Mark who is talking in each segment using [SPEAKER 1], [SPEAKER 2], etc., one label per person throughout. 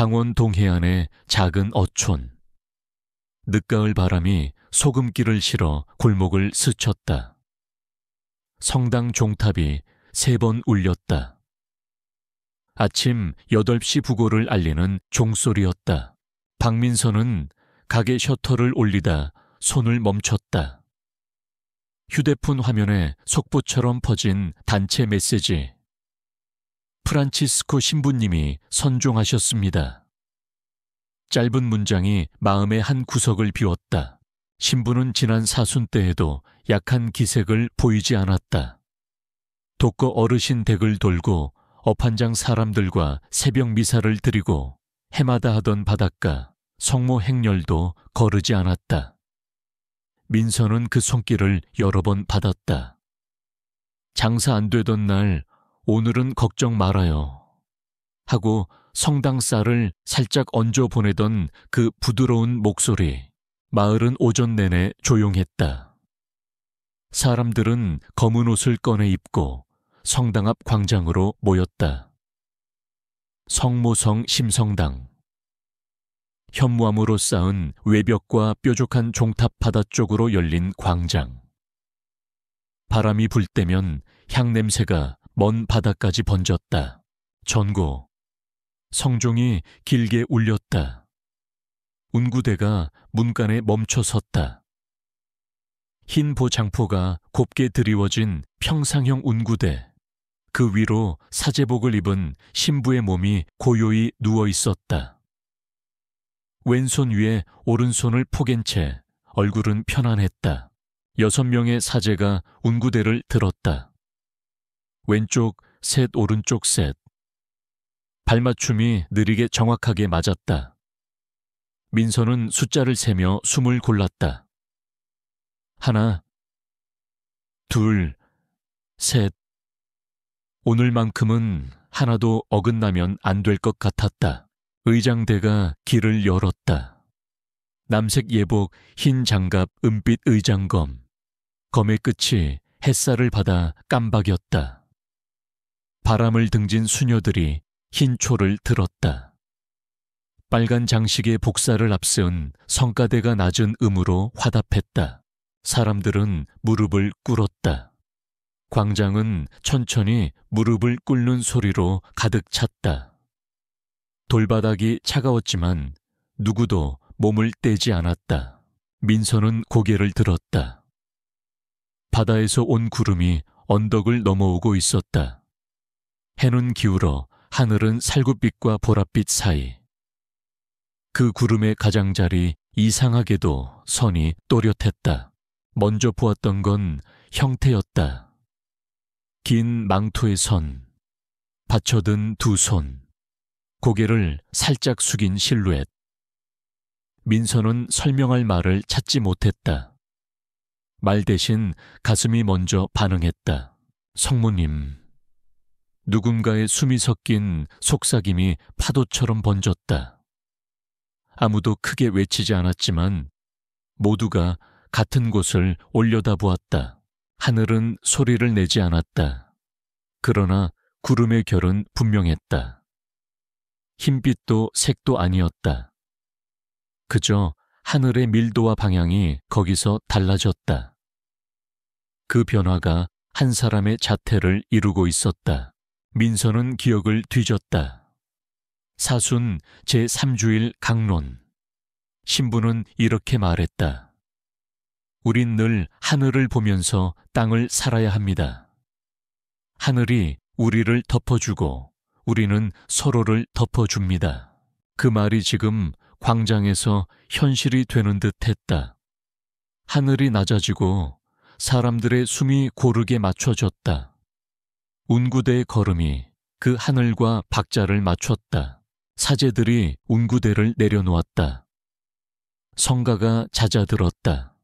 [SPEAKER 1] 강원 동해안의 작은 어촌. 늦가을 바람이 소금기를 실어 골목을 스쳤다. 성당 종탑이 3번 울렸다. 아침 8시 부고를 알리는 종소리였다. 박민선은 가게 셔터를 올리다 손을 멈췄다. 휴대폰 화면에 속보처럼 퍼진 단체 메시지. 프란치스코 신부님이 선종하셨습니다. 짧은 문장이 마음의 한 구석을 비웠다. 신부는 지난 사순 때에도 약한 기색을 보이지 않았다. 독거 어르신 댁을 돌고 업한장 사람들과 새벽 미사를 드리고 해마다 하던 바닷가 성모 행렬도 거르지 않았다. 민서는 그 손길을 여러 번 받았다. 장사 안 되던 날 오늘은 걱정 말아요 하고 성당 쌀을 살짝 얹어 보내던 그 부드러운 목소리. 마을은 오전 내내 조용했다. 사람들은 검은 옷을 꺼내 입고 성당 앞 광장으로 모였다. 성모성 심성당. 현무암으로 쌓은 외벽과 뾰족한 종탑 바다 쪽으로 열린 광장. 바람이 불 때면 향냄새가 먼 바다까지 번졌다. 전고. 성종이 길게 울렸다. 운구대가 문간에 멈춰 섰다. 흰 보장포가 곱게 드리워진 평상형 운구대. 그 위로 사제복을 입은 신부의 몸이 고요히 누워 있었다. 왼손 위에 오른손을 포갠 채 얼굴은 편안했다. 6명의 사제가 운구대를 들었다. 왼쪽 셋, 오른쪽 셋. 발맞춤이 느리게 정확하게 맞았다. 민서는 숫자를 세며 숨을 골랐다. 하나, 둘, 셋. 오늘만큼은 하나도 어긋나면 안 될 것 같았다. 의장대가 길을 열었다. 남색 예복, 흰 장갑, 은빛 의장검. 검의 끝이 햇살을 받아 깜박였다. 바람을 등진 수녀들이 흰 초를 들었다. 빨간 장식의 복사를 앞세운 성가대가 낮은 음으로 화답했다. 사람들은 무릎을 꿇었다. 광장은 천천히 무릎을 꿇는 소리로 가득 찼다. 돌바닥이 차가웠지만 누구도 몸을 떼지 않았다. 민서는 고개를 들었다. 바다에서 온 구름이 언덕을 넘어오고 있었다. 해는 기울어 하늘은 살구빛과 보랏빛 사이. 그 구름의 가장자리 이상하게도 선이 또렷했다. 먼저 보았던 건 형태였다. 긴 망토의 선, 받쳐든 두 손, 고개를 살짝 숙인 실루엣. 민서는 설명할 말을 찾지 못했다. 말 대신 가슴이 먼저 반응했다. 성모님. 누군가의 숨이 섞인 속삭임이 파도처럼 번졌다. 아무도 크게 외치지 않았지만 모두가 같은 곳을 올려다보았다. 하늘은 소리를 내지 않았다. 그러나 구름의 결은 분명했다. 흰빛도 색도 아니었다. 그저 하늘의 밀도와 방향이 거기서 달라졌다. 그 변화가 한 사람의 자태를 이루고 있었다. 민서는 기억을 뒤졌다. 사순 제3주일 강론. 신부는 이렇게 말했다. 우린 늘 하늘을 보면서 땅을 살아야 합니다. 하늘이 우리를 덮어주고 우리는 서로를 덮어줍니다. 그 말이 지금 광장에서 현실이 되는 듯 했다. 하늘이 낮아지고 사람들의 숨이 고르게 맞춰졌다. 운구대의 걸음이 그 하늘과 박자를 맞췄다. 사제들이 운구대를 내려놓았다. 성가가 잦아들었다.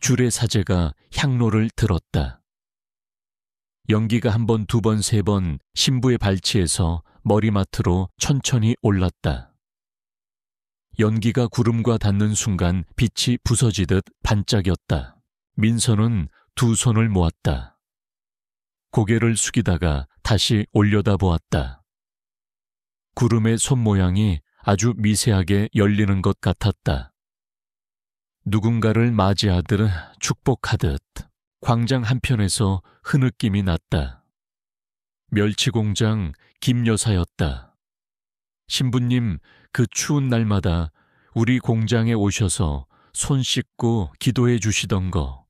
[SPEAKER 1] 주례 사제가 향로를 들었다. 연기가 1번, 2번, 3번 신부의 발치에서 머리맡으로 천천히 올랐다. 연기가 구름과 닿는 순간 빛이 부서지듯 반짝였다. 민서는 두 손을 모았다. 고개를 숙이다가 다시 올려다보았다. 구름의 손 모양이 아주 미세하게 열리는 것 같았다. 누군가를 맞이하듯 축복하듯 광장 한편에서 흐느낌이 났다. 멸치공장 김여사였다. 신부님, 그 추운 날마다 우리 공장에 오셔서 손 씻고 기도해 주시던 거.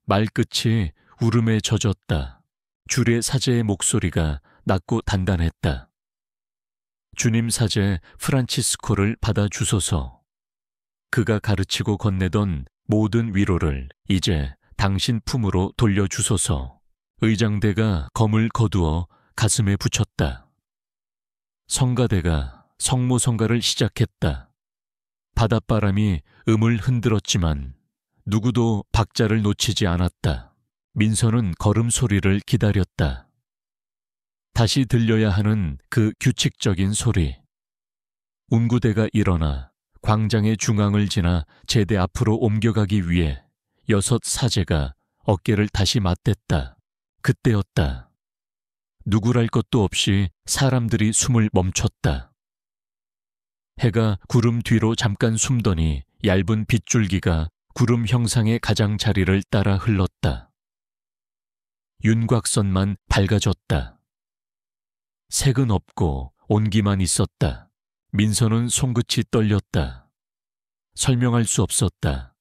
[SPEAKER 1] 말끝이 울음에 젖었다. 주례 사제의 목소리가 낮고 단단했다. 주님 사제 프란치스코를 받아주소서. 그가 가르치고 건네던 모든 위로를 이제 당신 품으로 돌려주소서. 의장대가 검을 거두어 가슴에 붙였다. 성가대가 성모성가를 시작했다. 바닷바람이 음을 흔들었지만 누구도 박자를 놓치지 않았다. 민서는 걸음소리를 기다렸다. 다시 들려야 하는 그 규칙적인 소리. 운구대가 일어나 광장의 중앙을 지나 제대 앞으로 옮겨가기 위해 6 사제가 어깨를 다시 맞댔다. 그때였다. 누구랄 것도 없이 사람들이 숨을 멈췄다. 해가 구름 뒤로 잠깐 숨더니 얇은 빗줄기가 구름 형상의 가장자리를 따라 흘렀다. 윤곽선만 밝아졌다. 색은 없고 온기만 있었다. 민서는 손끝이 떨렸다. 설명할 수 없었다.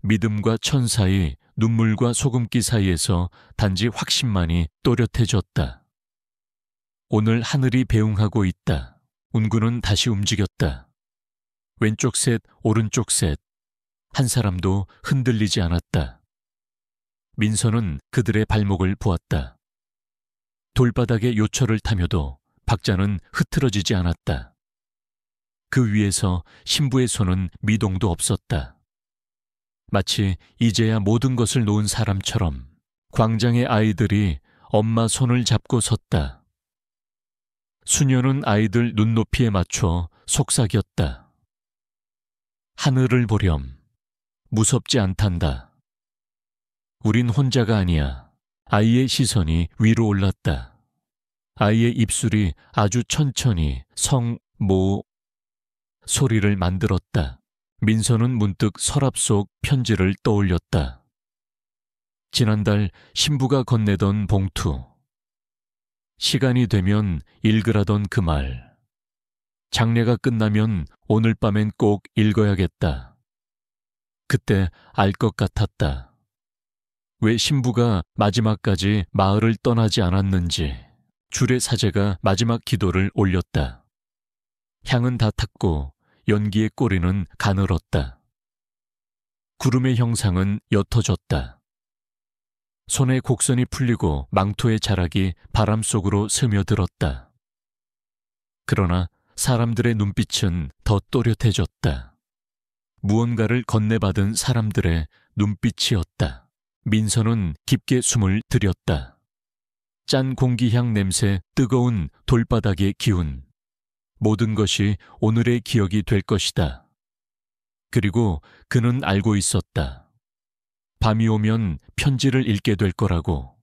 [SPEAKER 1] 믿음과 천 사이, 눈물과 소금기 사이에서 단지 확신만이 또렷해졌다. 오늘 하늘이 배웅하고 있다. 운구는 다시 움직였다. 왼쪽 셋, 오른쪽 셋. 한 사람도 흔들리지 않았다. 민서는 그들의 발목을 보았다. 돌바닥에 요철을 타며도 박자는 흐트러지지 않았다. 그 위에서 신부의 손은 미동도 없었다. 마치 이제야 모든 것을 놓은 사람처럼 광장의 아이들이 엄마 손을 잡고 섰다. 수녀는 아이들 눈높이에 맞춰 속삭였다. 하늘을 보렴. 무섭지 않단다. 우린 혼자가 아니야. 아이의 시선이 위로 올랐다. 아이의 입술이 아주 천천히 성, 모 소리를 만들었다. 민서는 문득 서랍 속 편지를 떠올렸다. 지난달 신부가 건네던 봉투. 시간이 되면 읽으라던 그 말. 장례가 끝나면 오늘 밤엔 꼭 읽어야겠다. 그때 알 것 같았다. 왜 신부가 마지막까지 마을을 떠나지 않았는지. 주례 사제가 마지막 기도를 올렸다. 향은 다 탔고 연기의 꼬리는 가늘었다. 구름의 형상은 옅어졌다. 손의 곡선이 풀리고 망토의 자락이 바람 속으로 스며들었다. 그러나 사람들의 눈빛은 더 또렷해졌다. 무언가를 건네받은 사람들의 눈빛이었다. 민서는 깊게 숨을 들였다. 짠 공기향 냄새, 뜨거운 돌바닥의 기운. 모든 것이 오늘의 기억이 될 것이다. 그리고 그는 알고 있었다. 밤이 오면 편지를 읽게 될 거라고.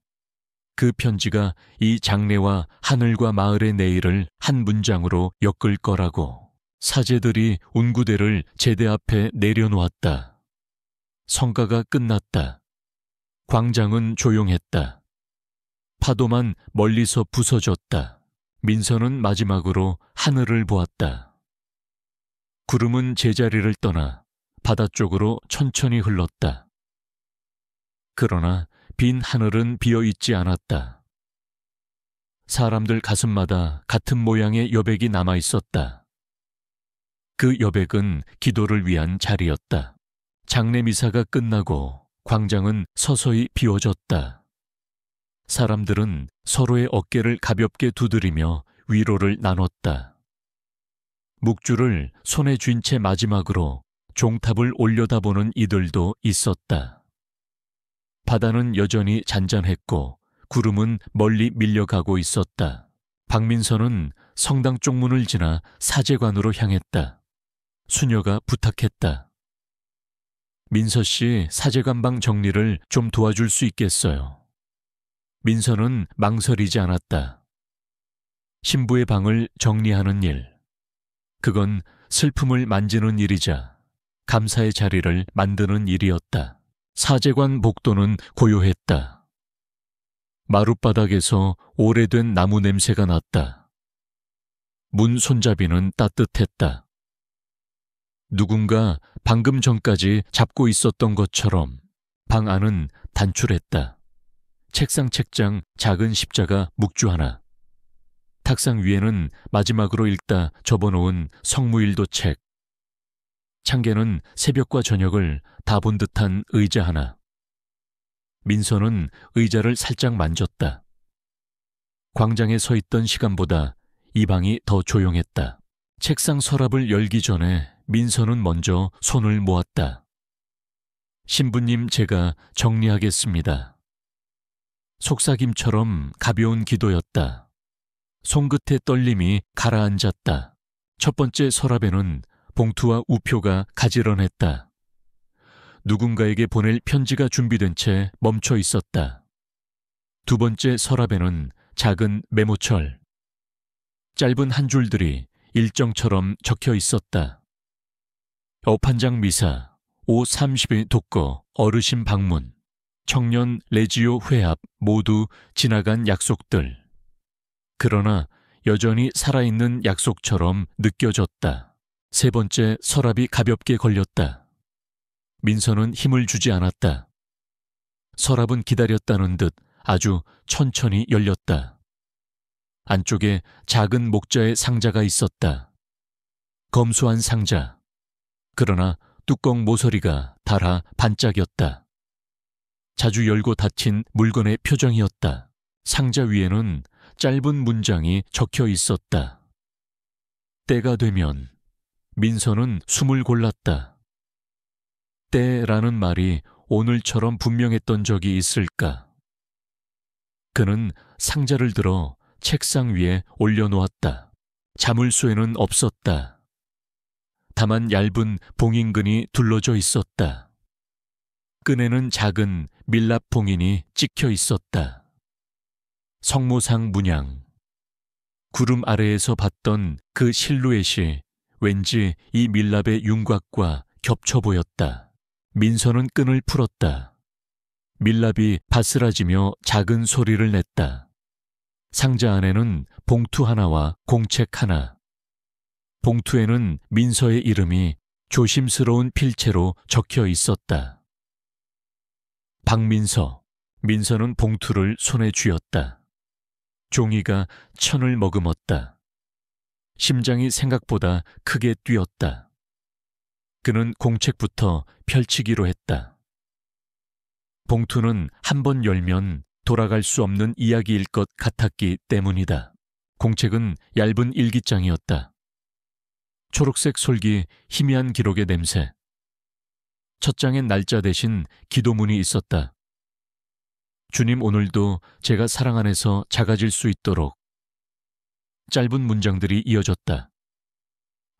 [SPEAKER 1] 그 편지가 이 장래와 하늘과 마을의 내일을 한 문장으로 엮을 거라고. 사제들이 운구대를 제대 앞에 내려놓았다. 성가가 끝났다. 광장은 조용했다. 파도만 멀리서 부서졌다. 민서는 마지막으로 하늘을 보았다. 구름은 제자리를 떠나 바다 쪽으로 천천히 흘렀다. 그러나 빈 하늘은 비어있지 않았다. 사람들 가슴마다 같은 모양의 여백이 남아있었다. 그 여백은 기도를 위한 자리였다. 장례 미사가 끝나고 광장은 서서히 비워졌다. 사람들은 서로의 어깨를 가볍게 두드리며 위로를 나눴다. 묵주를 손에 쥔 채 마지막으로 종탑을 올려다보는 이들도 있었다. 바다는 여전히 잔잔했고 구름은 멀리 밀려가고 있었다. 박민서는 성당 쪽문을 지나 사제관으로 향했다. 수녀가 부탁했다. 민서 씨, 사제관방 정리를 좀 도와줄 수 있겠어요? 민서는 망설이지 않았다. 신부의 방을 정리하는 일. 그건 슬픔을 만지는 일이자 감사의 자리를 만드는 일이었다. 사제관 복도는 고요했다. 마룻바닥에서 오래된 나무 냄새가 났다. 문 손잡이는 따뜻했다. 누군가 방금 전까지 잡고 있었던 것처럼 방 안은 단출했다. 책장 작은 십자가 묵주 하나. 탁상 위에는 마지막으로 읽다 접어놓은 성무일도 책. 창계는 새벽과 저녁을 다 본 듯한 의자 하나. 민서는 의자를 살짝 만졌다. 광장에 서 있던 시간보다 이 방이 더 조용했다. 책상 서랍을 열기 전에 민서는 먼저 손을 모았다. 신부님, 제가 정리하겠습니다. 속삭임처럼 가벼운 기도였다. 손끝의 떨림이 가라앉았다. 첫 번째 서랍에는 봉투와 우표가 가지런했다. 누군가에게 보낼 편지가 준비된 채 멈춰 있었다. 두 번째 서랍에는 작은 메모철. 짧은 한 줄들이 일정처럼 적혀 있었다. 업한장 미사, 5:30의 독거, 어르신 방문, 청년 레지오 회합 모두 지나간 약속들. 그러나 여전히 살아있는 약속처럼 느껴졌다. 세 번째 서랍이 가볍게 걸렸다. 민서는 힘을 주지 않았다. 서랍은 기다렸다는 듯 아주 천천히 열렸다. 안쪽에 작은 목자의 상자가 있었다. 검소한 상자. 그러나 뚜껑 모서리가 달아 반짝였다. 자주 열고 닫힌 물건의 표정이었다. 상자 위에는 짧은 문장이 적혀 있었다. 때가 되면. 민서는 숨을 골랐다. 때라는 말이 오늘처럼 분명했던 적이 있을까? 그는 상자를 들어 책상 위에 올려놓았다. 자물쇠는 없었다. 다만 얇은 봉인근이 둘러져 있었다. 끈에는 작은 밀랍 봉인이 찍혀 있었다. 성모상 문양. 구름 아래에서 봤던 그 실루엣이 왠지 이 밀랍의 윤곽과 겹쳐 보였다. 민서는 끈을 풀었다. 밀랍이 바스라지며 작은 소리를 냈다. 상자 안에는 봉투 하나와 공책 하나. 봉투에는 민서의 이름이 조심스러운 필체로 적혀 있었다. 박민서. 민서는 봉투를 손에 쥐었다. 종이가 천을 머금었다. 심장이 생각보다 크게 뛰었다. 그는 공책부터 펼치기로 했다. 봉투는 한 번 열면 돌아갈 수 없는 이야기일 것 같았기 때문이다. 공책은 얇은 일기장이었다. 초록색 솔기, 희미한 기록의 냄새. 첫 장엔 날짜 대신 기도문이 있었다. 주님, 오늘도 제가 사랑 안에서 작아질 수 있도록. 짧은 문장들이 이어졌다.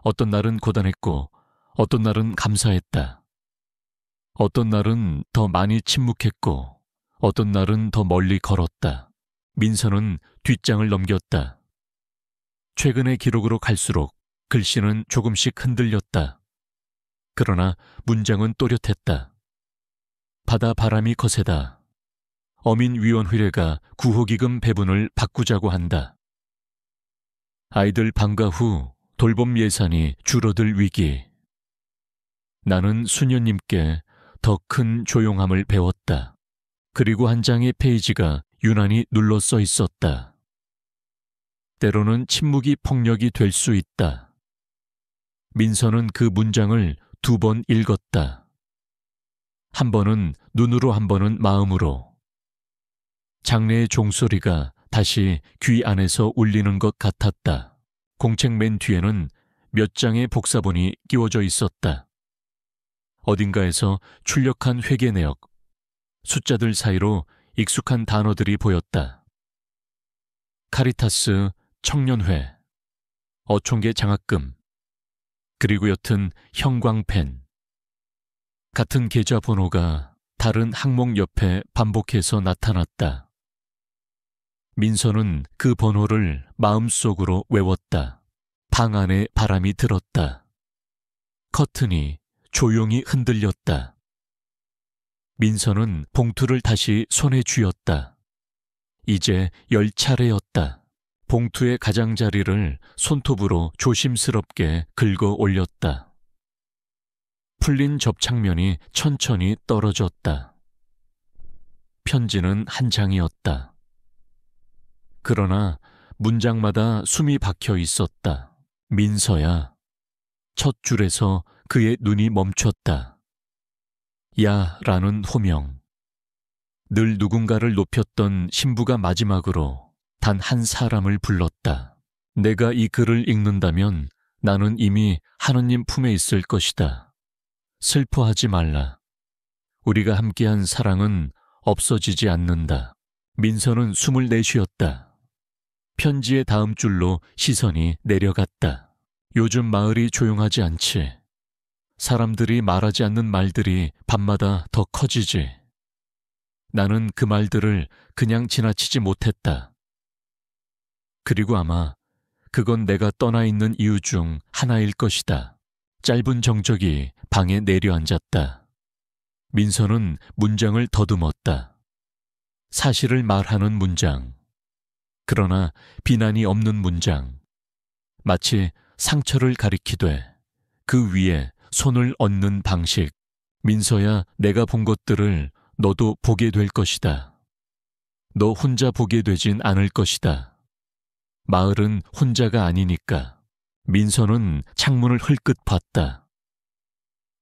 [SPEAKER 1] 어떤 날은 고단했고 어떤 날은 감사했다. 어떤 날은 더 많이 침묵했고 어떤 날은 더 멀리 걸었다. 민서는 뒷장을 넘겼다. 최근의 기록으로 갈수록 글씨는 조금씩 흔들렸다. 그러나 문장은 또렷했다. 바다 바람이 거세다. 어민위원회가 구호기금 배분을 바꾸자고 한다. 아이들 방과 후 돌봄 예산이 줄어들 위기. 나는 수녀님께 더 큰 조용함을 배웠다. 그리고 한 장의 페이지가 유난히 눌러 써 있었다. 때로는 침묵이 폭력이 될 수 있다. 민서는 그 문장을 2번 읽었다. 한 번은 눈으로, 한 번은 마음으로. 장례의 종소리가 다시 귀 안에서 울리는 것 같았다. 공책 맨 뒤에는 몇 장의 복사본이 끼워져 있었다. 어딘가에서 출력한 회계 내역, 숫자들 사이로 익숙한 단어들이 보였다. 카리타스, 청년회, 어촌계 장학금, 그리고 옅은 형광펜. 같은 계좌 번호가 다른 항목 옆에 반복해서 나타났다. 민서는 그 번호를 마음속으로 외웠다. 방 안에 바람이 들었다. 커튼이 조용히 흔들렸다. 민서는 봉투를 다시 손에 쥐었다. 이제 10차례였다. 봉투의 가장자리를 손톱으로 조심스럽게 긁어 올렸다. 풀린 접착면이 천천히 떨어졌다. 편지는 한 장이었다. 그러나 문장마다 숨이 박혀 있었다. 민서야. 첫 줄에서 그의 눈이 멈췄다. 야 라는 호명. 늘 누군가를 높였던 신부가 마지막으로 단 한 사람을 불렀다. 내가 이 글을 읽는다면 나는 이미 하느님 품에 있을 것이다. 슬퍼하지 말라. 우리가 함께한 사랑은 없어지지 않는다. 민서는 숨을 내쉬었다. 편지의 다음 줄로 시선이 내려갔다. 요즘 마을이 조용하지 않지. 사람들이 말하지 않는 말들이 밤마다 더 커지지. 나는 그 말들을 그냥 지나치지 못했다. 그리고 아마 그건 내가 떠나 있는 이유 중 하나일 것이다. 짧은 정적이 방에 내려앉았다. 민서는 문장을 더듬었다. 사실을 말하는 문장. 그러나 비난이 없는 문장. 마치 상처를 가리키되 그 위에 손을 얹는 방식. 민서야, 내가 본 것들을 너도 보게 될 것이다. 너 혼자 보게 되진 않을 것이다. 마을은 혼자가 아니니까. 민서는 창문을 흘끗 봤다.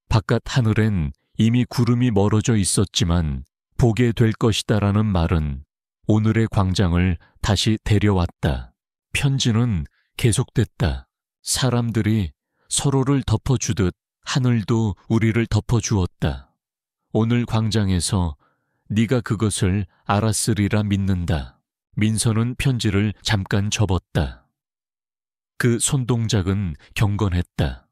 [SPEAKER 1] 바깥 하늘엔 이미 구름이 멀어져 있었지만 보게 될 것이다라는 말은 오늘의 광장을 다시 데려왔다. 편지는 계속됐다. 사람들이 서로를 덮어주듯 하늘도 우리를 덮어주었다. 오늘 광장에서 네가 그것을 알았으리라 믿는다. 민서는 편지를 잠깐 접었다. 그 손동작은 경건했다.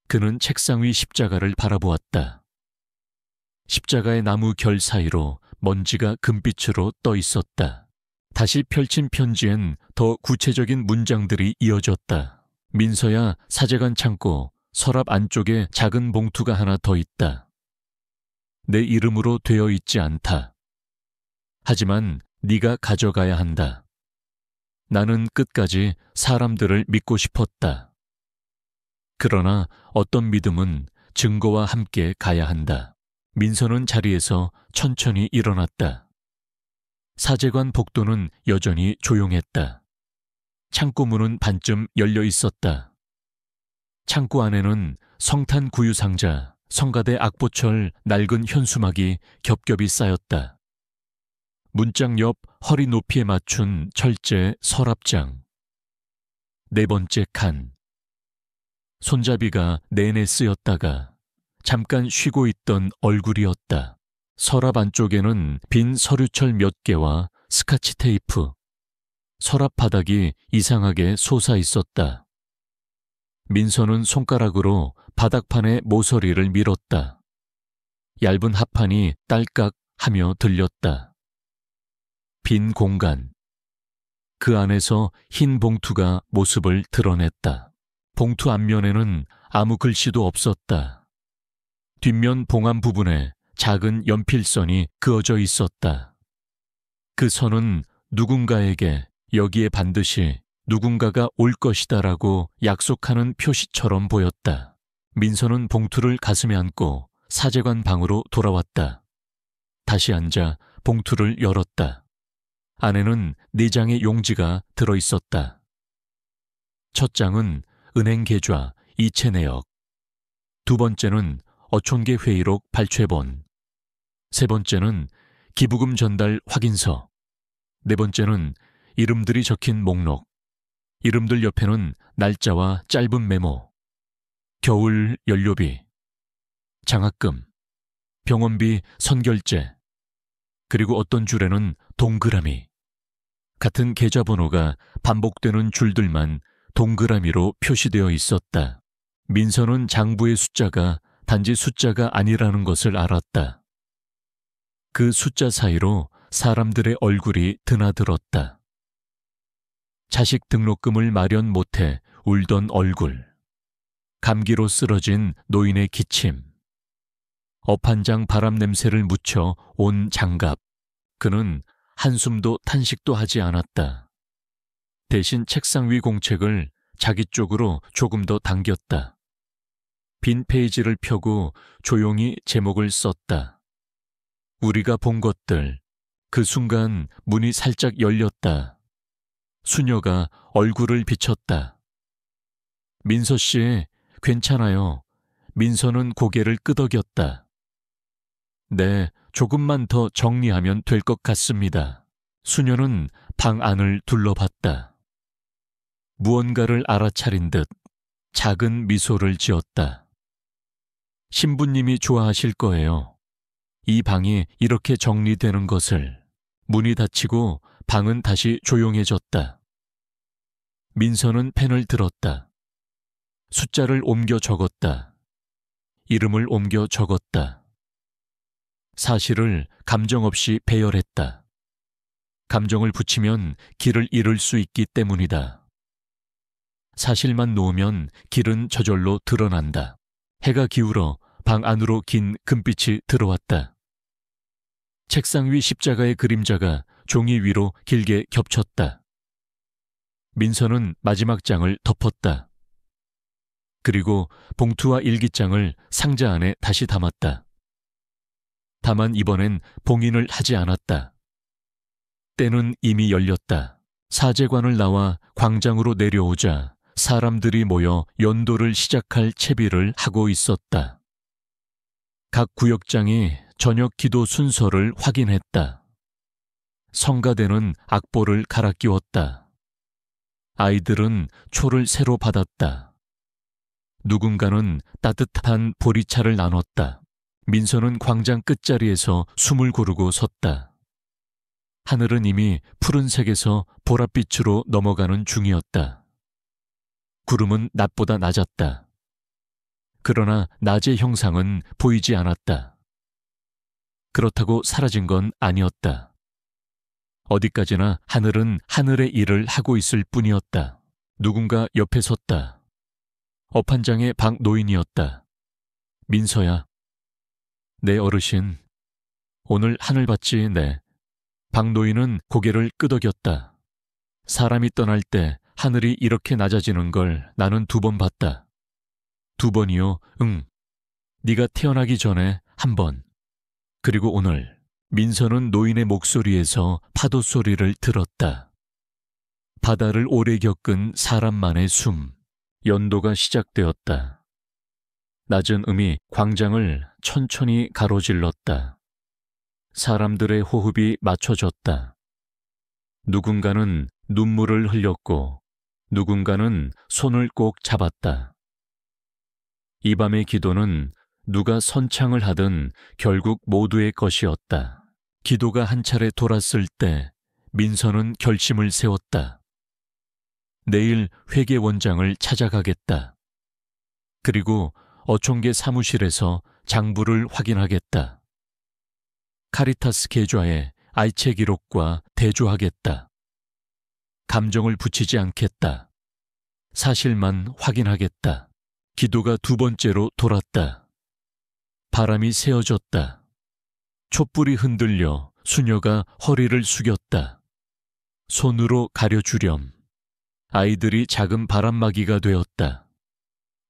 [SPEAKER 1] 그는 책상 위 십자가를 바라보았다. 십자가의 나무 결 사이로 먼지가 금빛으로 떠 있었다. 다시 펼친 편지엔 더 구체적인 문장들이 이어졌다. 민서야, 사제관 창고 서랍 안쪽에 작은 봉투가 하나 더 있다. 내 이름으로 되어 있지 않다. 하지만 네가 가져가야 한다. 나는 끝까지 사람들을 믿고 싶었다. 그러나 어떤 믿음은 증거와 함께 가야 한다. 민서는 자리에서 천천히 일어났다. 사제관 복도는 여전히 조용했다. 창고 문은 반쯤 열려 있었다. 창고 안에는 성탄 구유상자, 성가대 악보철 낡은 현수막이 겹겹이 쌓였다. 문짝 옆 허리 높이에 맞춘 철제 서랍장. 4번째 칸. 손잡이가 내내 쓰였다가 잠깐 쉬고 있던 얼굴이었다. 서랍 안쪽에는 빈 서류철 몇 개와 스카치 테이프. 서랍 바닥이 이상하게 솟아 있었다. 민서는 손가락으로 바닥판에 모서리를 밀었다. 얇은 합판이 딸깍 하며 들렸다. 빈 공간. 그 안에서 흰 봉투가 모습을 드러냈다. 봉투 앞면에는 아무 글씨도 없었다. 뒷면 봉안 부분에 작은 연필선이 그어져 있었다. 그 선은 누군가에게 여기에 반드시 누군가가 올 것이다라고 약속하는 표시처럼 보였다. 민서는 봉투를 가슴에 안고 사제관 방으로 돌아왔다. 다시 앉아 봉투를 열었다. 안에는 4장의 용지가 들어있었다. 첫 장은 은행 계좌 이체 내역, 2번째는 어촌계 회의록 발췌본, 3번째는 기부금 전달 확인서, 4번째는 이름들이 적힌 목록, 이름들 옆에는 날짜와 짧은 메모, 겨울 연료비, 장학금, 병원비 선결제, 그리고 어떤 줄에는 동그라미. 같은 계좌번호가 반복되는 줄들만 동그라미로 표시되어 있었다. 민서는 장부의 숫자가 단지 숫자가 아니라는 것을 알았다. 그 숫자 사이로 사람들의 얼굴이 드나들었다. 자식 등록금을 마련 못해 울던 얼굴, 감기로 쓰러진 노인의 기침, 업 한 장 바람 냄새를 묻혀 온 장갑. 그는 한숨도 탄식도 하지 않았다. 대신 책상 위 공책을 자기 쪽으로 조금 더 당겼다. 빈 페이지를 펴고 조용히 제목을 썼다. 우리가 본 것들. 그 순간 문이 살짝 열렸다. 수녀가 얼굴을 비쳤다. 민서 씨, 괜찮아요. 민서는 고개를 끄덕였다. 네, 조금만 더 정리하면 될 것 같습니다. 수녀는 방 안을 둘러봤다. 무언가를 알아차린 듯 작은 미소를 지었다. 신부님이 좋아하실 거예요. 이 방이 이렇게 정리되는 것을. 문이 닫히고 방은 다시 조용해졌다. 민서는 펜을 들었다. 숫자를 옮겨 적었다. 이름을 옮겨 적었다. 사실을 감정 없이 배열했다. 감정을 붙이면 길을 잃을 수 있기 때문이다. 사실만 놓으면 길은 저절로 드러난다. 해가 기울어 방 안으로 긴 금빛이 들어왔다. 책상 위 십자가의 그림자가 종이 위로 길게 겹쳤다. 민서는 마지막 장을 덮었다. 그리고 봉투와 일기장을 상자 안에 다시 담았다. 다만 이번엔 봉인을 하지 않았다. 때는 이미 열렸다. 사제관을 나와 광장으로 내려오자 사람들이 모여 연도를 시작할 채비를 하고 있었다. 각 구역장이 저녁 기도 순서를 확인했다. 성가대는 악보를 갈아 끼웠다. 아이들은 초를 새로 받았다. 누군가는 따뜻한 보리차를 나눴다. 민서는 광장 끝자리에서 숨을 고르고 섰다. 하늘은 이미 푸른색에서 보랏빛으로 넘어가는 중이었다. 구름은 낮보다 낮았다. 그러나 낮의 형상은 보이지 않았다. 그렇다고 사라진 건 아니었다. 어디까지나 하늘은 하늘의 일을 하고 있을 뿐이었다. 누군가 옆에 섰다. 업 한 장의 방 노인이었다. 민서야. 네 어르신. 오늘 하늘 봤지 네. 방 노인은 고개를 끄덕였다. 사람이 떠날 때 하늘이 이렇게 낮아지는 걸 나는 2번 봤다. 2번이요? 응. 네가 태어나기 전에 1번. 그리고 오늘. 민서는 노인의 목소리에서 파도 소리를 들었다. 바다를 오래 겪은 사람만의 숨. 연도가 시작되었다. 낮은 음이 광장을 천천히 가로질렀다. 사람들의 호흡이 맞춰졌다. 누군가는 눈물을 흘렸고 누군가는 손을 꼭 잡았다. 이 밤의 기도는 누가 선창을 하든 결국 모두의 것이었다. 기도가 한 차례 돌았을 때 민서는 결심을 세웠다. 내일 회계원장을 찾아가겠다. 그리고 어촌계 사무실에서 장부를 확인하겠다. 카리타스 계좌에 아이체 기록과 대조하겠다. 감정을 붙이지 않겠다. 사실만 확인하겠다. 기도가 2번째로 돌았다. 바람이 새어졌다. 촛불이 흔들려 수녀가 허리를 숙였다. 손으로 가려주렴. 아이들이 작은 바람막이가 되었다.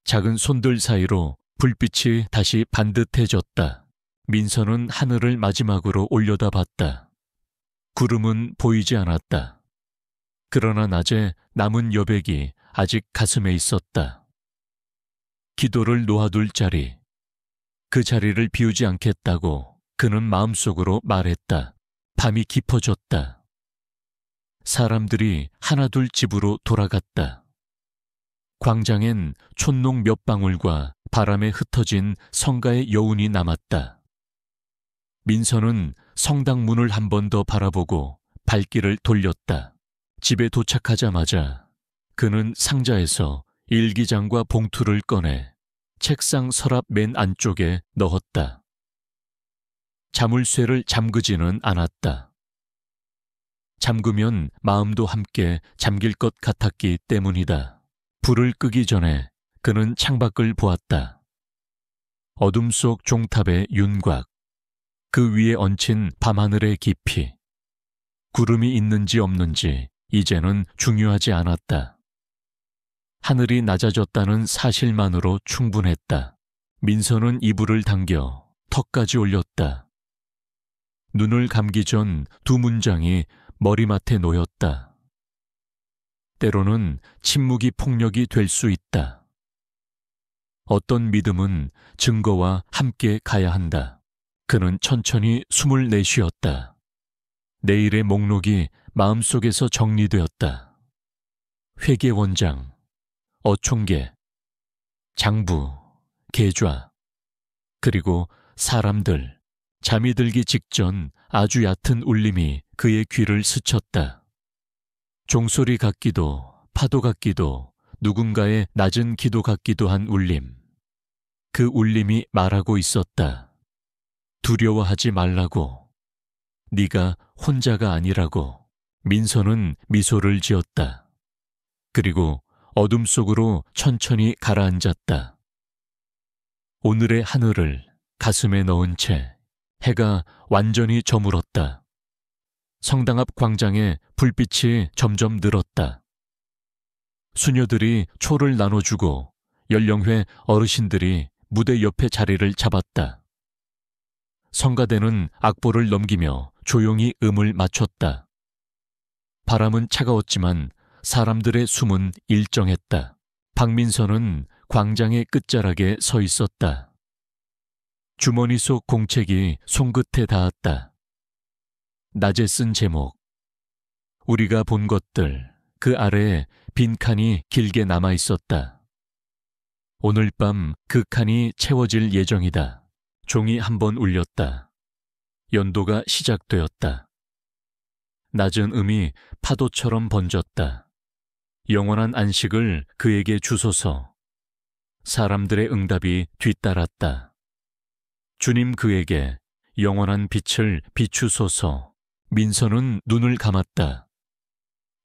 [SPEAKER 1] 작은 손들 사이로 불빛이 다시 반듯해졌다. 민서는 하늘을 마지막으로 올려다봤다. 구름은 보이지 않았다. 그러나 낮에 남은 여백이 아직 가슴에 있었다. 기도를 놓아둘 자리. 그 자리를 비우지 않겠다고 그는 마음속으로 말했다. 밤이 깊어졌다. 사람들이 하나둘 집으로 돌아갔다. 광장엔 촛농 몇 방울과 바람에 흩어진 성가의 여운이 남았다. 민서는 성당 문을 한 번 더 바라보고 발길을 돌렸다. 집에 도착하자마자 그는 상자에서 일기장과 봉투를 꺼내 책상 서랍 맨 안쪽에 넣었다. 자물쇠를 잠그지는 않았다. 잠그면 마음도 함께 잠길 것 같았기 때문이다. 불을 끄기 전에 그는 창밖을 보았다. 어둠 속 종탑의 윤곽, 그 위에 얹힌 밤하늘의 깊이. 구름이 있는지 없는지 이제는 중요하지 않았다. 하늘이 낮아졌다는 사실만으로 충분했다. 민서는 이불을 당겨 턱까지 올렸다. 눈을 감기 전 두 문장이 머리맡에 놓였다. 때로는 침묵이 폭력이 될 수 있다. 어떤 믿음은 증거와 함께 가야 한다. 그는 천천히 숨을 내쉬었다. 내일의 목록이 마음속에서 정리되었다. 회계원장, 어촌계, 장부, 계좌, 그리고 사람들. 잠이 들기 직전 아주 얕은 울림이 그의 귀를 스쳤다. 종소리 같기도 파도 같기도 누군가의 낮은 기도 같기도 한 울림. 그 울림이 말하고 있었다. 두려워하지 말라고. 네가 혼자가 아니라고. 민서는 미소를 지었다. 그리고 어둠 속으로 천천히 가라앉았다. 오늘의 하늘을 가슴에 넣은 채 해가 완전히 저물었다. 성당 앞 광장에 불빛이 점점 늘었다. 수녀들이 초를 나눠주고 연령회 어르신들이 무대 옆에 자리를 잡았다. 성가대는 악보를 넘기며 조용히 음을 맞췄다. 바람은 차가웠지만 사람들의 숨은 일정했다. 박민서는 광장의 끝자락에 서 있었다. 주머니 속 공책이 손끝에 닿았다. 낮에 쓴 제목. 우리가 본 것들. 그 아래에 빈 칸이 길게 남아 있었다. 오늘 밤 그 칸이 채워질 예정이다. 종이 한 번 울렸다. 연도가 시작되었다. 낮은 음이 파도처럼 번졌다. 영원한 안식을 그에게 주소서. 사람들의 응답이 뒤따랐다. 주님 그에게 영원한 빛을 비추소서. 민서는 눈을 감았다.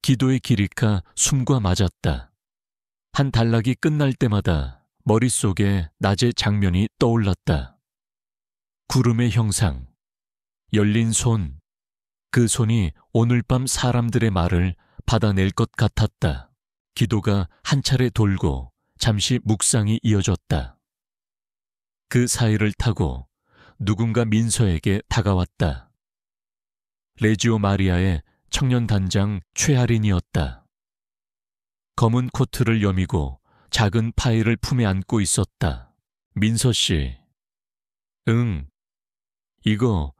[SPEAKER 1] 기도의 길이가 숨과 맞았다. 한 단락이 끝날 때마다 머릿속에 낮의 장면이 떠올랐다. 구름의 형상, 열린 손, 그 손이 오늘 밤 사람들의 말을 받아낼 것 같았다. 기도가 한 차례 돌고 잠시 묵상이 이어졌다. 그 사이를 타고 누군가 민서에게 다가왔다. 레지오 마리아의 청년단장 최하린이었다. 검은 코트를 여미고 작은 파일을 품에 안고 있었다. 민서 씨. 응. 이거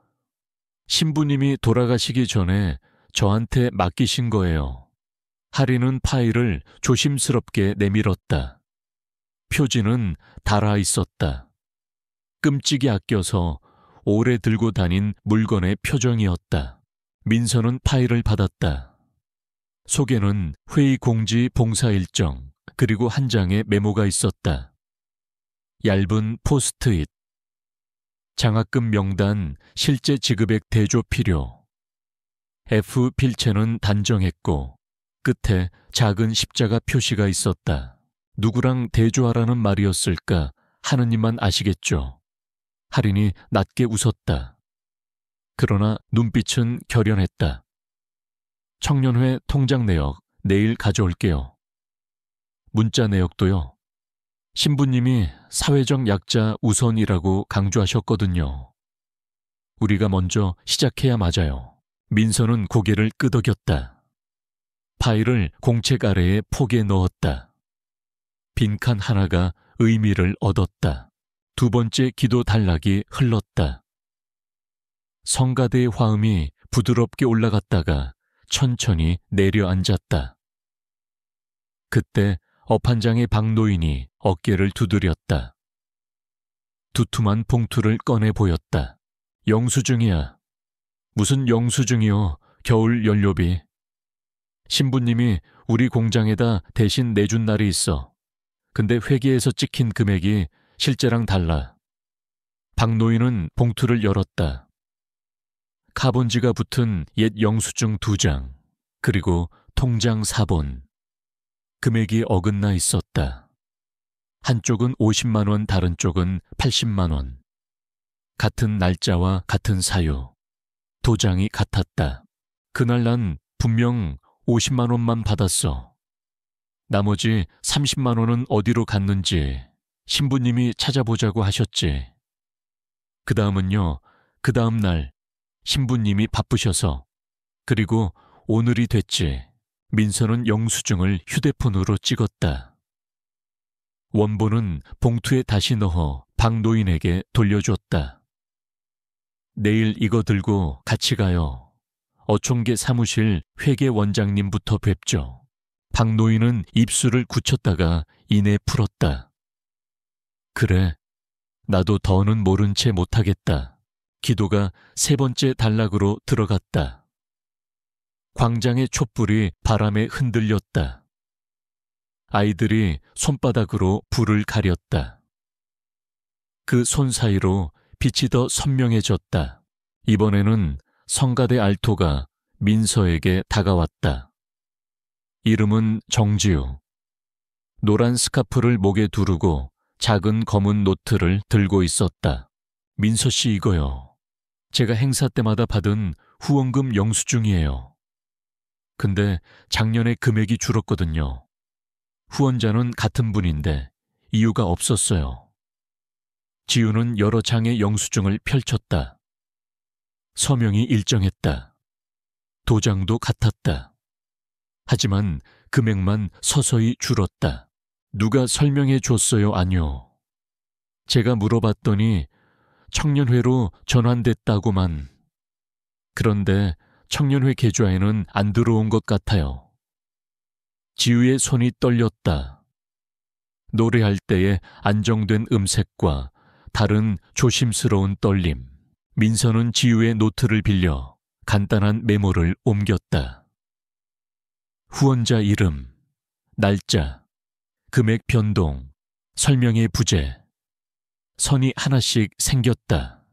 [SPEAKER 1] 신부님이 돌아가시기 전에 저한테 맡기신 거예요. 하린은 파일을 조심스럽게 내밀었다. 표지는 달아 있었다. 끔찍이 아껴서 오래 들고 다닌 물건의 표정이었다. 민서는 파일을 받았다. 속에는 회의 공지 봉사 일정, 그리고 한 장의 메모가 있었다. 얇은 포스트잇. 장학금 명단, 실제 지급액 대조 필요. F 필체는 단정했고 끝에 작은 십자가 표시가 있었다. 누구랑 대조하라는 말이었을까 하느님만 아시겠죠. 하린이 낮게 웃었다. 그러나 눈빛은 결연했다. 청년회 통장 내역 내일 가져올게요. 문자 내역도요. 신부님이 사회적 약자 우선이라고 강조하셨거든요. 우리가 먼저 시작해야 맞아요. 민서는 고개를 끄덕였다. 파일을 공책 아래에 포개 넣었다. 빈칸 하나가 의미를 얻었다. 두 번째 기도 단락이 흘렀다. 성가대의 화음이 부드럽게 올라갔다가 천천히 내려앉았다. 그때 업한장의 박노인이 어깨를 두드렸다. 두툼한 봉투를 꺼내 보였다. 영수증이야. 무슨 영수증이요? 겨울 연료비. 신부님이 우리 공장에다 대신 내준 날이 있어. 근데 회계에서 찍힌 금액이 실제랑 달라. 박노인은 봉투를 열었다. 카본지가 붙은 옛 영수증 2장, 그리고 통장 4본. 금액이 어긋나 있었다. 한쪽은 50만 원, 다른 쪽은 80만 원. 같은 날짜와 같은 사유. 도장이 같았다. 그날 난 분명 50만 원만 받았어. 나머지 30만 원은 어디로 갔는지 신부님이 찾아보자고 하셨지. 그 다음은요, 그 다음 날 신부님이 바쁘셔서, 그리고 오늘이 됐지. 민서는 영수증을 휴대폰으로 찍었다. 원본은 봉투에 다시 넣어 박노인에게 돌려줬다. 내일 이거 들고 같이 가요. 어촌계 사무실 회계원장님부터 뵙죠. 박노인은 입술을 굳혔다가 이내 풀었다. 그래, 나도 더는 모른 채 못하겠다. 기도가 3번째 단락으로 들어갔다. 광장의 촛불이 바람에 흔들렸다. 아이들이 손바닥으로 불을 가렸다. 그 손 사이로 빛이 더 선명해졌다. 이번에는 성가대 알토가 민서에게 다가왔다. 이름은 정지우. 노란 스카프를 목에 두르고 작은 검은 노트를 들고 있었다. 민서 씨, 이거요. 제가 행사 때마다 받은 후원금 영수증이에요. 근데 작년에 금액이 줄었거든요. 후원자는 같은 분인데 이유가 없었어요. 지우는 여러 장의 영수증을 펼쳤다. 서명이 일정했다. 도장도 같았다. 하지만 금액만 서서히 줄었다. 누가 설명해 줬어요? 아니요. 제가 물어봤더니 청년회로 전환됐다고만. 그런데 청년회 계좌에는 안 들어온 것 같아요. 지우의 손이 떨렸다. 노래할 때의 안정된 음색과 다른 조심스러운 떨림. 민서는 지우의 노트를 빌려 간단한 메모를 옮겼다. 후원자 이름, 날짜, 금액 변동, 설명의 부재. 선이 하나씩 생겼다.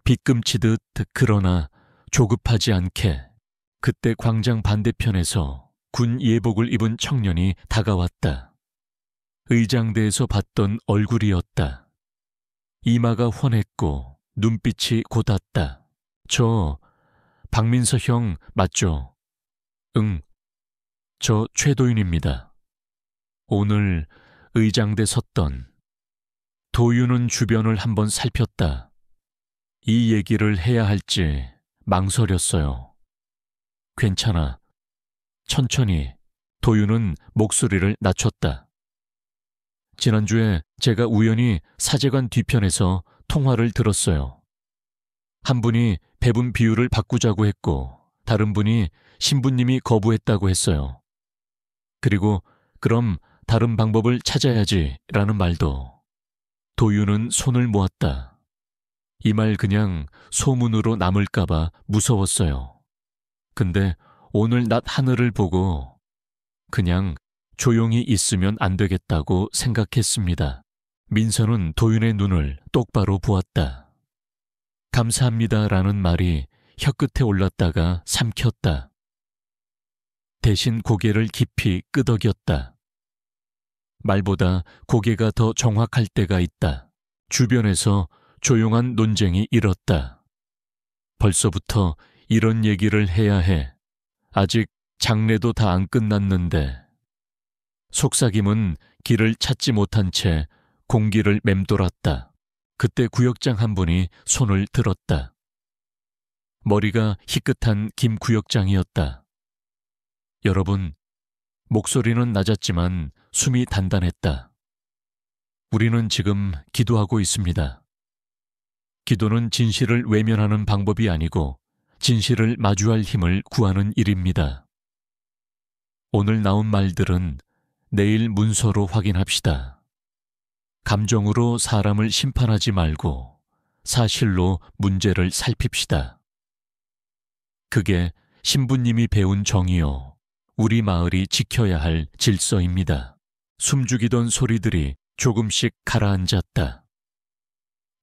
[SPEAKER 1] 빗금치듯 그러나 조급하지 않게. 그때 광장 반대편에서 군 예복을 입은 청년이 다가왔다. 의장대에서 봤던 얼굴이었다. 이마가 훤했고 눈빛이 고닫다. 저 박민서 형 맞죠? 응, 저 최도윤입니다. 오늘 의장대 섰던. 도윤은 주변을 한번 살폈다. 이 얘기를 해야 할지 망설였어요. 괜찮아. 천천히. 도윤은 목소리를 낮췄다. 지난주에 제가 우연히 사제관 뒤편에서 통화를 들었어요. 한 분이 배분 비율을 바꾸자고 했고 다른 분이 신부님이 거부했다고 했어요. 그리고 그럼 다른 방법을 찾아야지 라는 말도. 도윤은 손을 모았다. 이 말 그냥 소문으로 남을까봐 무서웠어요. 근데 오늘 낮 하늘을 보고 그냥 조용히 있으면 안 되겠다고 생각했습니다. 민서는 도윤의 눈을 똑바로 보았다. 감사합니다라는 말이 혀끝에 올랐다가 삼켰다. 대신 고개를 깊이 끄덕였다. 말보다 고개가 더 정확할 때가 있다. 주변에서 조용한 논쟁이 일었다. 벌써부터 이런 얘기를 해야 해. 아직 장례도 다 안 끝났는데. 속삭임은 길을 찾지 못한 채 공기를 맴돌았다. 그때 구역장 한 분이 손을 들었다. 머리가 희끗한 김 구역장이었다. 여러분, 목소리는 낮았지만 숨이 단단했다. 우리는 지금 기도하고 있습니다. 기도는 진실을 외면하는 방법이 아니고 진실을 마주할 힘을 구하는 일입니다. 오늘 나온 말들은 내일 문서로 확인합시다. 감정으로 사람을 심판하지 말고 사실로 문제를 살핍시다. 그게 신부님이 배운 정이요. 우리 마을이 지켜야 할 질서입니다. 숨죽이던 소리들이 조금씩 가라앉았다.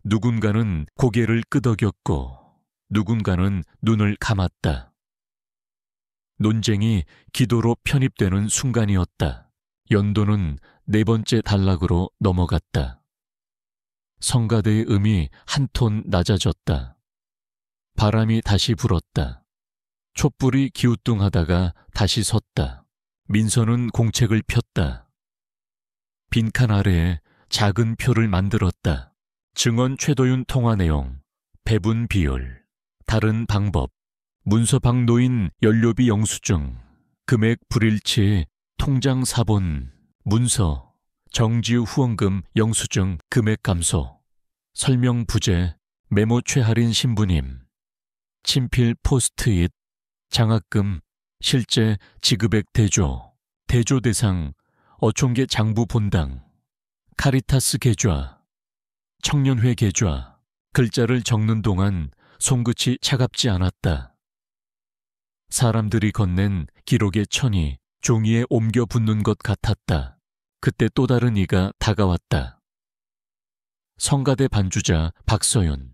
[SPEAKER 1] 누군가는 고개를 끄덕였고 누군가는 눈을 감았다. 논쟁이 기도로 편입되는 순간이었다. 연도는 4번째 단락으로 넘어갔다. 성가대의 음이 한 톤 낮아졌다. 바람이 다시 불었다. 촛불이 기우뚱하다가 다시 섰다. 민서는 공책을 폈다. 빈칸 아래에 작은 표를 만들었다. 증언 최도윤 통화 내용, 배분 비율, 다른 방법, 문서방 노인 연료비 영수증, 금액 불일치, 통장 사본, 문서, 정지후 후원금 영수증 금액 감소, 설명 부재, 메모 최할인 신부님, 친필 포스트잇, 장학금, 실제 지급액 대조, 대조 대상, 어촌계 장부 본당, 카리타스 계좌, 청년회 계좌. 글자를 적는 동안 손끝이 차갑지 않았다. 사람들이 건넨 기록의 천이 종이에 옮겨 붙는 것 같았다. 그때 또 다른 이가 다가왔다. 성가대 반주자 박서윤.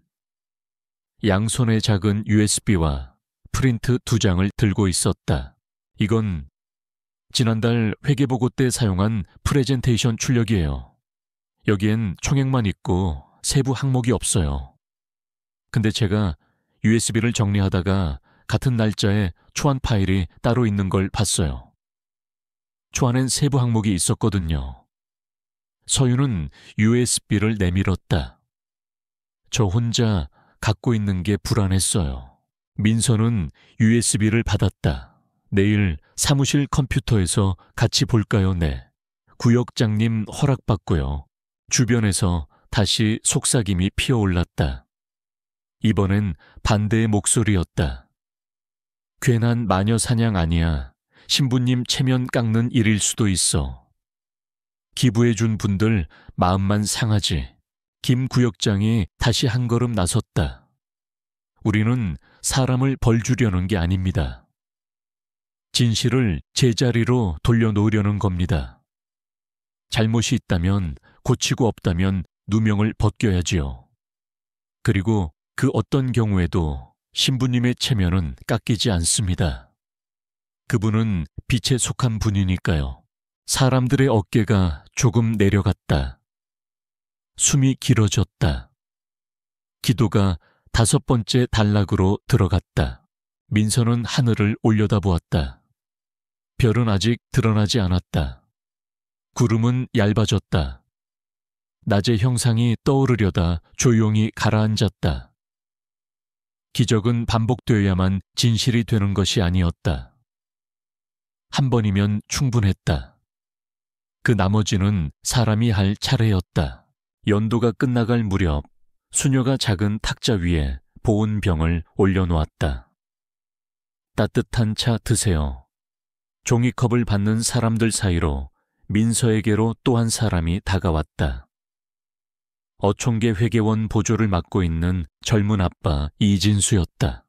[SPEAKER 1] 양손에 작은 USB와 프린트 2장을 들고 있었다. 이건 지난달 회계보고 때 사용한 프레젠테이션 출력이에요. 여기엔 총액만 있고 세부 항목이 없어요. 근데 제가 USB를 정리하다가 같은 날짜에 초안 파일이 따로 있는 걸 봤어요. 초안엔 세부 항목이 있었거든요. 서윤은 USB를 내밀었다. 저 혼자 갖고 있는 게 불안했어요. 민서는 USB를 받았다. 내일 사무실 컴퓨터에서 같이 볼까요? 네. 구역장님 허락받고요. 주변에서 다시 속삭임이 피어올랐다. 이번엔 반대의 목소리였다. 괜한 마녀 사냥 아니야. 신부님 체면 깎는 일일 수도 있어. 기부해준 분들 마음만 상하지. 김 구역장이 다시 한 걸음 나섰다. 우리는 사람을 벌 주려는 게 아닙니다. 진실을 제자리로 돌려놓으려는 겁니다. 잘못이 있다면 고치고 없다면 누명을 벗겨야지요. 그리고 그 어떤 경우에도 신부님의 체면은 깎이지 않습니다. 그분은 빛에 속한 분이니까요. 사람들의 어깨가 조금 내려갔다. 숨이 길어졌다. 기도가 5번째 단락으로 들어갔다. 민서는 하늘을 올려다보았다. 별은 아직 드러나지 않았다. 구름은 얇아졌다. 낮의 형상이 떠오르려다 조용히 가라앉았다. 기적은 반복되어야만 진실이 되는 것이 아니었다. 한 번이면 충분했다. 그 나머지는 사람이 할 차례였다. 연도가 끝나갈 무렵 수녀가 작은 탁자 위에 보온병을 올려놓았다. 따뜻한 차 드세요. 종이컵을 받는 사람들 사이로 민서에게로 또 한 사람이 다가왔다. 어촌계 회계원 보조를 맡고 있는 젊은 아빠 이진수였다.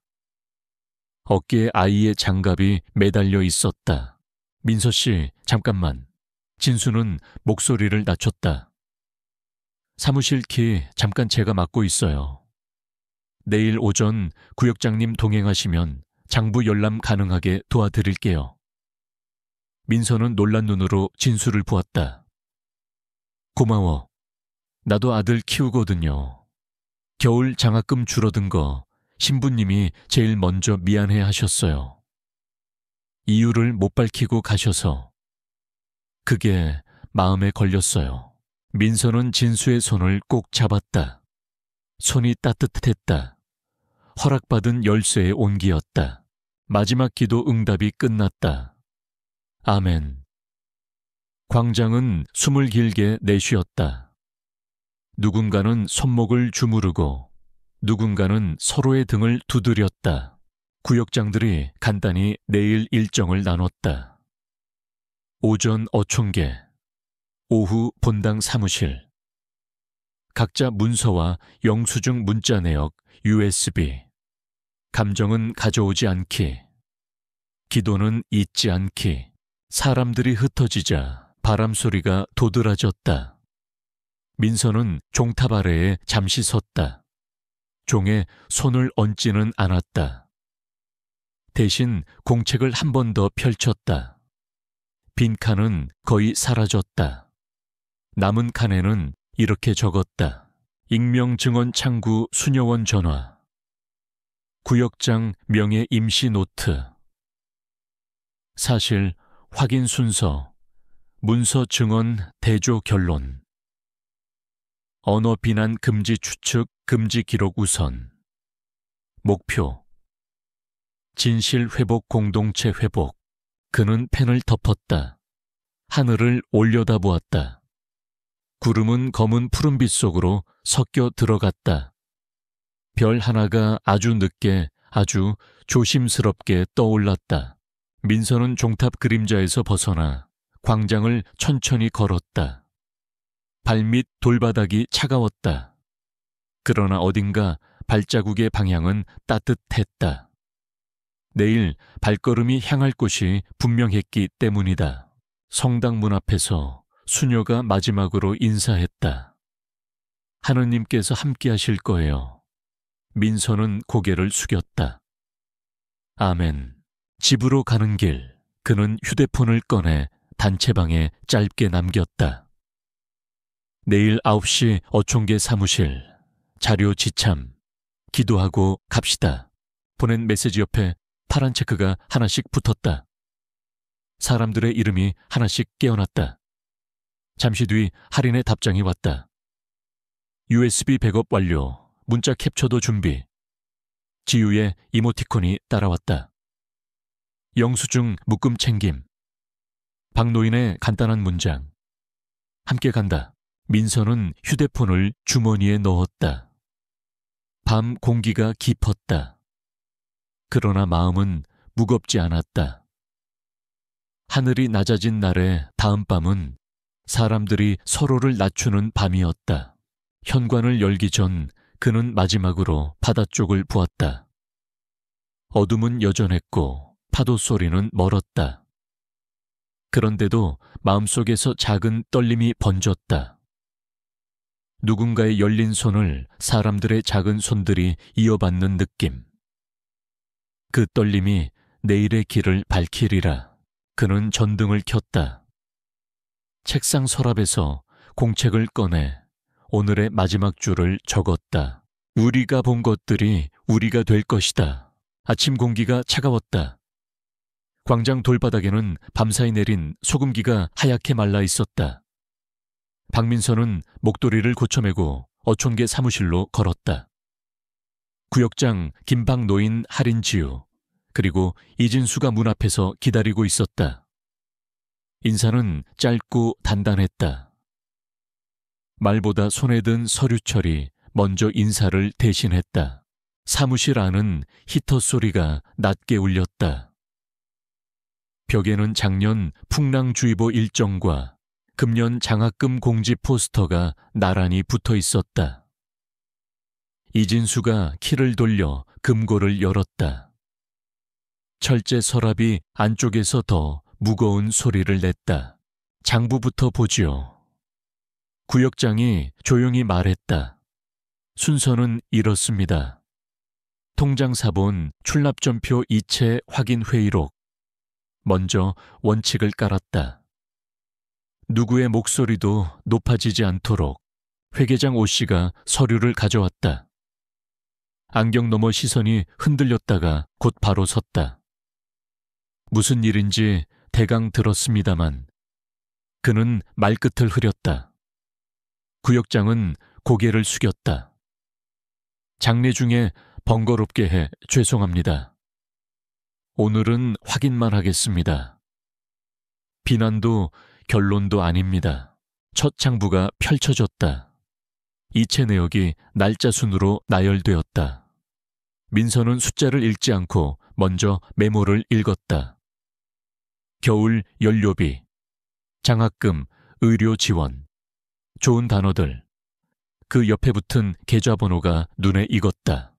[SPEAKER 1] 어깨에 아이의 장갑이 매달려 있었다. 민서 씨, 잠깐만. 진수는 목소리를 낮췄다. 사무실 키 잠깐 제가 맡고 있어요. 내일 오전 구역장님 동행하시면 장부 열람 가능하게 도와드릴게요. 민서는 놀란 눈으로 진수를 보았다. 고마워. 나도 아들 키우거든요. 겨울 장학금 줄어든 거 신부님이 제일 먼저 미안해 하셨어요. 이유를 못 밝히고 가셔서. 그게 마음에 걸렸어요. 민서는 진수의 손을 꼭 잡았다. 손이 따뜻했다. 허락받은 열쇠의 온기였다. 마지막 기도 응답이 끝났다. 아멘. 광장은 숨을 길게 내쉬었다. 누군가는 손목을 주무르고 누군가는 서로의 등을 두드렸다. 구역장들이 간단히 내일 일정을 나눴다. 오전 어촌계, 오후 본당 사무실. 각자 문서와 영수증 문자 내역, USB. 감정은 가져오지 않기. 기도는 잊지 않기. 사람들이 흩어지자 바람소리가 도드라졌다. 민서는 종탑 아래에 잠시 섰다. 종에 손을 얹지는 않았다. 대신 공책을 한 번 더 펼쳤다. 빈 칸은 거의 사라졌다. 남은 칸에는 이렇게 적었다. 익명 증언 창구 수녀원 전화. 구역장 명예 임시 노트. 사실 확인 순서. 문서 증언 대조 결론. 언어 비난 금지 추측 금지 기록 우선. 목표. 진실 회복 공동체 회복. 그는 펜을 덮었다. 하늘을 올려다보았다. 구름은 검은 푸른빛 속으로 섞여 들어갔다. 별 하나가 아주 늦게 아주 조심스럽게 떠올랐다. 민서는 종탑 그림자에서 벗어나 광장을 천천히 걸었다. 발밑 돌바닥이 차가웠다. 그러나 어딘가 발자국의 방향은 따뜻했다. 내일 발걸음이 향할 곳이 분명했기 때문이다. 성당 문 앞에서 수녀가 마지막으로 인사했다. 하느님께서 함께 하실 거예요. 민서는 고개를 숙였다. 아멘. 집으로 가는 길, 그는 휴대폰을 꺼내 단체방에 짧게 남겼다. 내일 9시 어촌계 사무실, 자료 지참, 기도하고 갑시다. 보낸 메시지 옆에 파란 체크가 하나씩 붙었다. 사람들의 이름이 하나씩 깨어났다. 잠시 뒤 할인의 답장이 왔다. USB 백업 완료, 문자 캡처도 준비. 지유의 이모티콘이 따라왔다. 영수증 묶음 챙김. 박노인의 간단한 문장. 함께 간다. 민서는 휴대폰을 주머니에 넣었다. 밤 공기가 깊었다. 그러나 마음은 무겁지 않았다. 하늘이 낮아진 날의 다음 밤은 사람들이 서로를 낮추는 밤이었다. 현관을 열기 전 그는 마지막으로 바다 쪽을 보았다. 어둠은 여전했고 파도 소리는 멀었다. 그런데도 마음속에서 작은 떨림이 번졌다. 누군가의 열린 손을 사람들의 작은 손들이 이어받는 느낌. 그 떨림이 내일의 길을 밝히리라. 그는 전등을 켰다. 책상 서랍에서 공책을 꺼내 오늘의 마지막 줄을 적었다. 우리가 본 것들이 우리가 될 것이다. 아침 공기가 차가웠다. 광장 돌바닥에는 밤사이 내린 소금기가 하얗게 말라 있었다. 박민서는 목도리를 고쳐매고 어촌계 사무실로 걸었다. 구역장 김박노인 할인지유 그리고 이진수가 문 앞에서 기다리고 있었다. 인사는 짧고 단단했다. 말보다 손에 든 서류철이 먼저 인사를 대신했다. 사무실 안은 히터 소리가 낮게 울렸다. 벽에는 작년 풍랑주의보 일정과 금년 장학금 공지 포스터가 나란히 붙어 있었다. 이진수가 키를 돌려 금고를 열었다. 철제 서랍이 안쪽에서 더 무거운 소리를 냈다. 장부부터 보지요. 구역장이 조용히 말했다. 순서는 이렇습니다. 통장사본 출납점표 이체 확인 회의록. 먼저 원칙을 깔았다. 누구의 목소리도 높아지지 않도록 회계장 오씨가 서류를 가져왔다. 안경 너머 시선이 흔들렸다가 곧 바로 섰다. 무슨 일인지 대강 들었습니다만 그는 말끝을 흐렸다. 구역장은 고개를 숙였다. 장례 중에 번거롭게 해 죄송합니다. 오늘은 확인만 하겠습니다. 비난도 결론도 아닙니다. 첫 장부가 펼쳐졌다. 이체 내역이 날짜 순으로 나열되었다. 민서는 숫자를 읽지 않고 먼저 메모를 읽었다. 겨울 연료비, 장학금, 의료 지원, 좋은 단어들. 그 옆에 붙은 계좌번호가 눈에 익었다.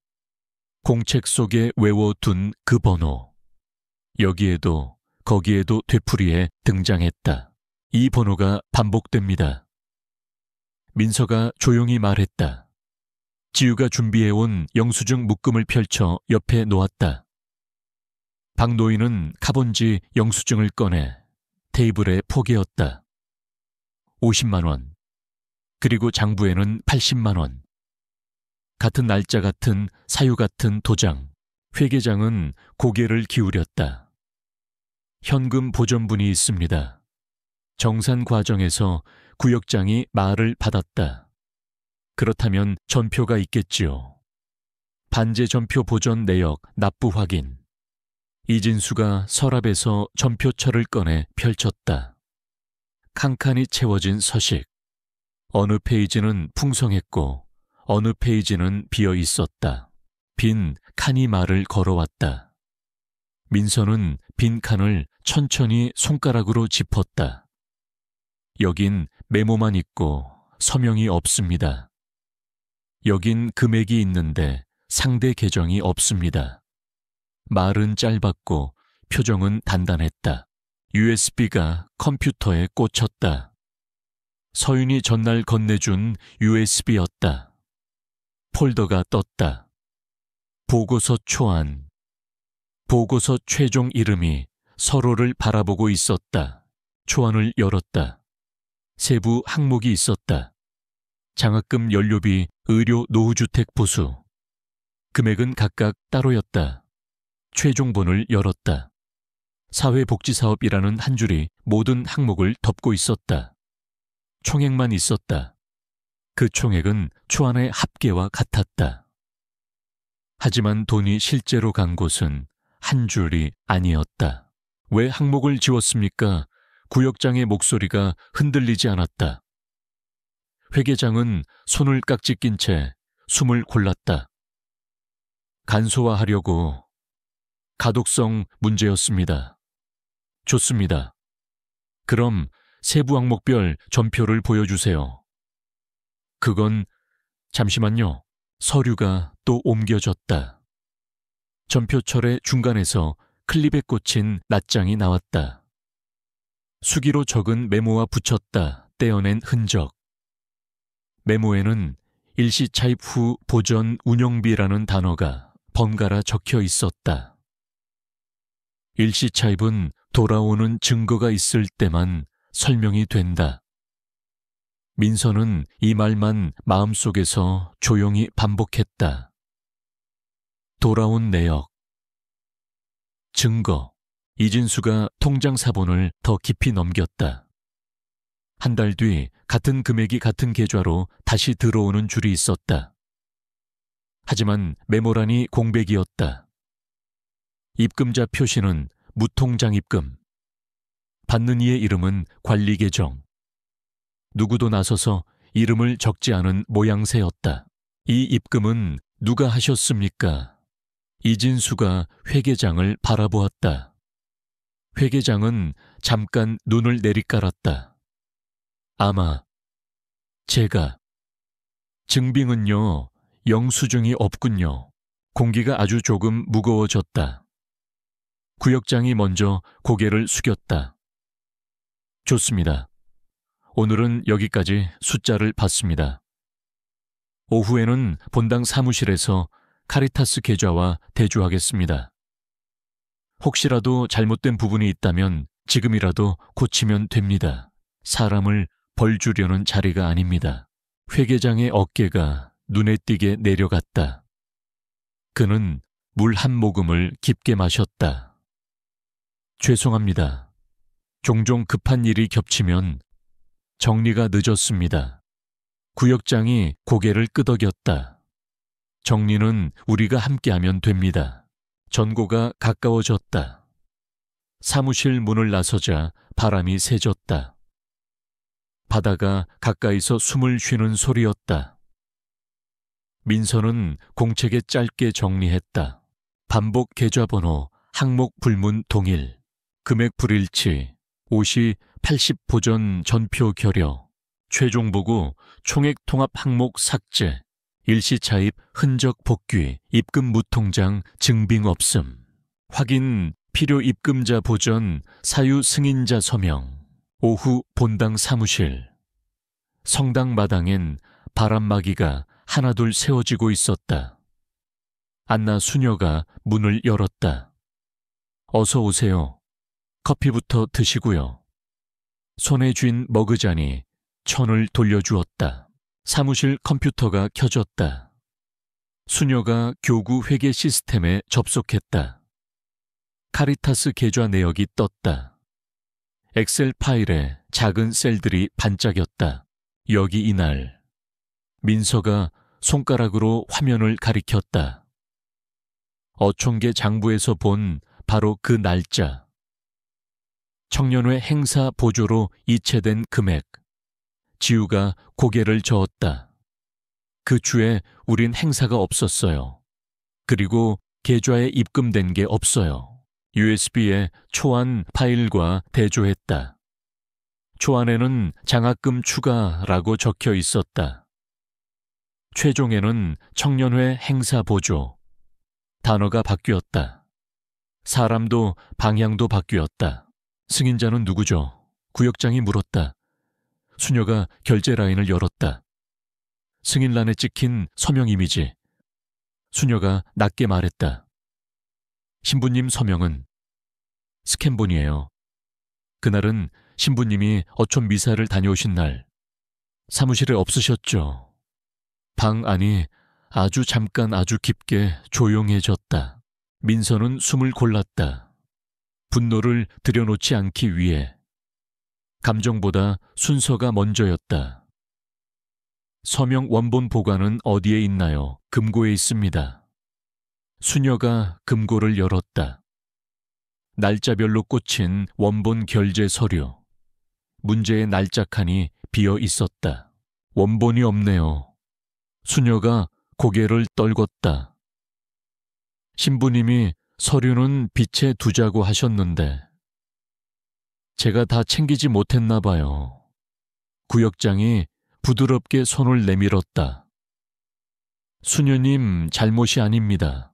[SPEAKER 1] 공책 속에 외워둔 그 번호. 여기에도 거기에도 되풀이해 등장했다. 이 번호가 반복됩니다. 민서가 조용히 말했다. 지유가 준비해온 영수증 묶음을 펼쳐 옆에 놓았다. 박노인은 카본지 영수증을 꺼내 테이블에 포개었다. 50만 원. 그리고 장부에는 80만 원. 같은 날짜 같은 사유 같은 도장. 회계장은 고개를 기울였다. 현금 보전분이 있습니다. 정산 과정에서 구역장이 말을 받았다. 그렇다면 전표가 있겠지요. 반제 전표 보전 내역 납부 확인. 이진수가 서랍에서 전표철을 꺼내 펼쳤다. 칸칸이 채워진 서식. 어느 페이지는 풍성했고 어느 페이지는 비어 있었다. 빈 칸이 말을 걸어왔다. 민서는 빈 칸을 천천히 손가락으로 짚었다. 여긴 메모만 있고 서명이 없습니다. 여긴 금액이 있는데 상대 계정이 없습니다. 말은 짧았고 표정은 단단했다. USB가 컴퓨터에 꽂혔다. 서윤이 전날 건네준 USB였다. 폴더가 떴다. 보고서 초안. 보고서 최종 이름이 서로를 바라보고 있었다. 초안을 열었다. 세부 항목이 있었다. 장학금 연료비, 의료 노후주택 보수. 금액은 각각 따로였다. 최종본을 열었다. 사회복지사업이라는 한 줄이 모든 항목을 덮고 있었다. 총액만 있었다. 그 총액은 초안의 합계와 같았다. 하지만 돈이 실제로 간 곳은 한 줄이 아니었다. 왜 항목을 지웠습니까? 구역장의 목소리가 흔들리지 않았다. 회계장은 손을 깍지 낀 채 숨을 골랐다. 간소화하려고. 가독성 문제였습니다. 좋습니다. 그럼 세부 항목별 전표를 보여주세요. 그건 잠시만요. 서류가 또 옮겨졌다. 전표철의 중간에서 클립에 꽂힌 낱장이 나왔다. 수기로 적은 메모와 붙였다 떼어낸 흔적. 메모에는 일시 차입 후 보전 운영비라는 단어가 번갈아 적혀 있었다. 일시 차입은 돌아오는 증거가 있을 때만 설명이 된다. 민서는 이 말만 마음속에서 조용히 반복했다. 돌아온 내역. 증거. 이진수가 통장 사본을 더 깊이 넘겼다. 한 달 뒤 같은 금액이 같은 계좌로 다시 들어오는 줄이 있었다. 하지만 메모란이 공백이었다. 입금자 표시는 무통장 입금. 받는 이의 이름은 관리계정. 누구도 나서서 이름을 적지 않은 모양새였다. 이 입금은 누가 하셨습니까? 이진수가 회계장을 바라보았다. 회계장은 잠깐 눈을 내리깔았다. 아마 제가. 증빙은요, 영수증이 없군요. 공기가 아주 조금 무거워졌다. 구역장이 먼저 고개를 숙였다. 좋습니다. 오늘은 여기까지 숫자를 받습니다. 오후에는 본당 사무실에서 카리타스 계좌와 대조하겠습니다. 혹시라도 잘못된 부분이 있다면 지금이라도 고치면 됩니다. 사람을 벌 주려는 자리가 아닙니다. 회계장의 어깨가 눈에 띄게 내려갔다. 그는 물 한 모금을 깊게 마셨다. 죄송합니다. 종종 급한 일이 겹치면 정리가 늦었습니다. 구역장이 고개를 끄덕였다. 정리는 우리가 함께하면 됩니다. 전고가 가까워졌다. 사무실 문을 나서자 바람이 세졌다. 바다가 가까이서 숨을 쉬는 소리였다. 민서는 공책에 짧게 정리했다. 반복 계좌번호, 항목 불문 동일, 금액 불일치, 50, 80 보전 전표 결여, 최종 보고 총액 통합 항목 삭제, 일시 차입 흔적 복귀, 입금 무통장 증빙 없음, 확인 필요 입금자 보전 사유 승인자 서명. 오후 본당 사무실. 성당 마당엔 바람막이가 하나둘 세워지고 있었다. 안나 수녀가 문을 열었다. 어서 오세요. 커피부터 드시고요. 손에 쥔 머그잔이 천을 돌려주었다. 사무실 컴퓨터가 켜졌다. 수녀가 교구 회계 시스템에 접속했다. 카리타스 계좌 내역이 떴다. 엑셀 파일에 작은 셀들이 반짝였다. 여기 이날. 민서가 손가락으로 화면을 가리켰다. 어촌계 장부에서 본 바로 그 날짜. 청년회 행사 보조로 이체된 금액. 지우가 고개를 저었다. 그 주에 우린 행사가 없었어요. 그리고 계좌에 입금된 게 없어요. USB에 초안 파일과 대조했다. 초안에는 장학금 추가라고 적혀 있었다. 최종에는 청년회 행사 보조. 단어가 바뀌었다. 사람도 방향도 바뀌었다. 승인자는 누구죠? 구역장이 물었다. 수녀가 결제 라인을 열었다. 승인란에 찍힌 서명 이미지. 수녀가 낮게 말했다. 신부님 서명은 스캔본이에요. 그날은 신부님이 어촌 미사를 다녀오신 날. 사무실에 없으셨죠. 방 안이 아주 잠깐 아주 깊게 조용해졌다. 민서는 숨을 골랐다. 분노를 들여놓지 않기 위해. 감정보다 순서가 먼저였다. 서명 원본 보관은 어디에 있나요? 금고에 있습니다. 수녀가 금고를 열었다. 날짜별로 꽂힌 원본 결제 서류. 문제의 날짜 칸이 비어 있었다. 원본이 없네요. 수녀가 고개를 떨궜다. 신부님이 서류는 빛에 두자고 하셨는데 제가 다 챙기지 못했나 봐요. 구역장이 부드럽게 손을 내밀었다. 수녀님 잘못이 아닙니다.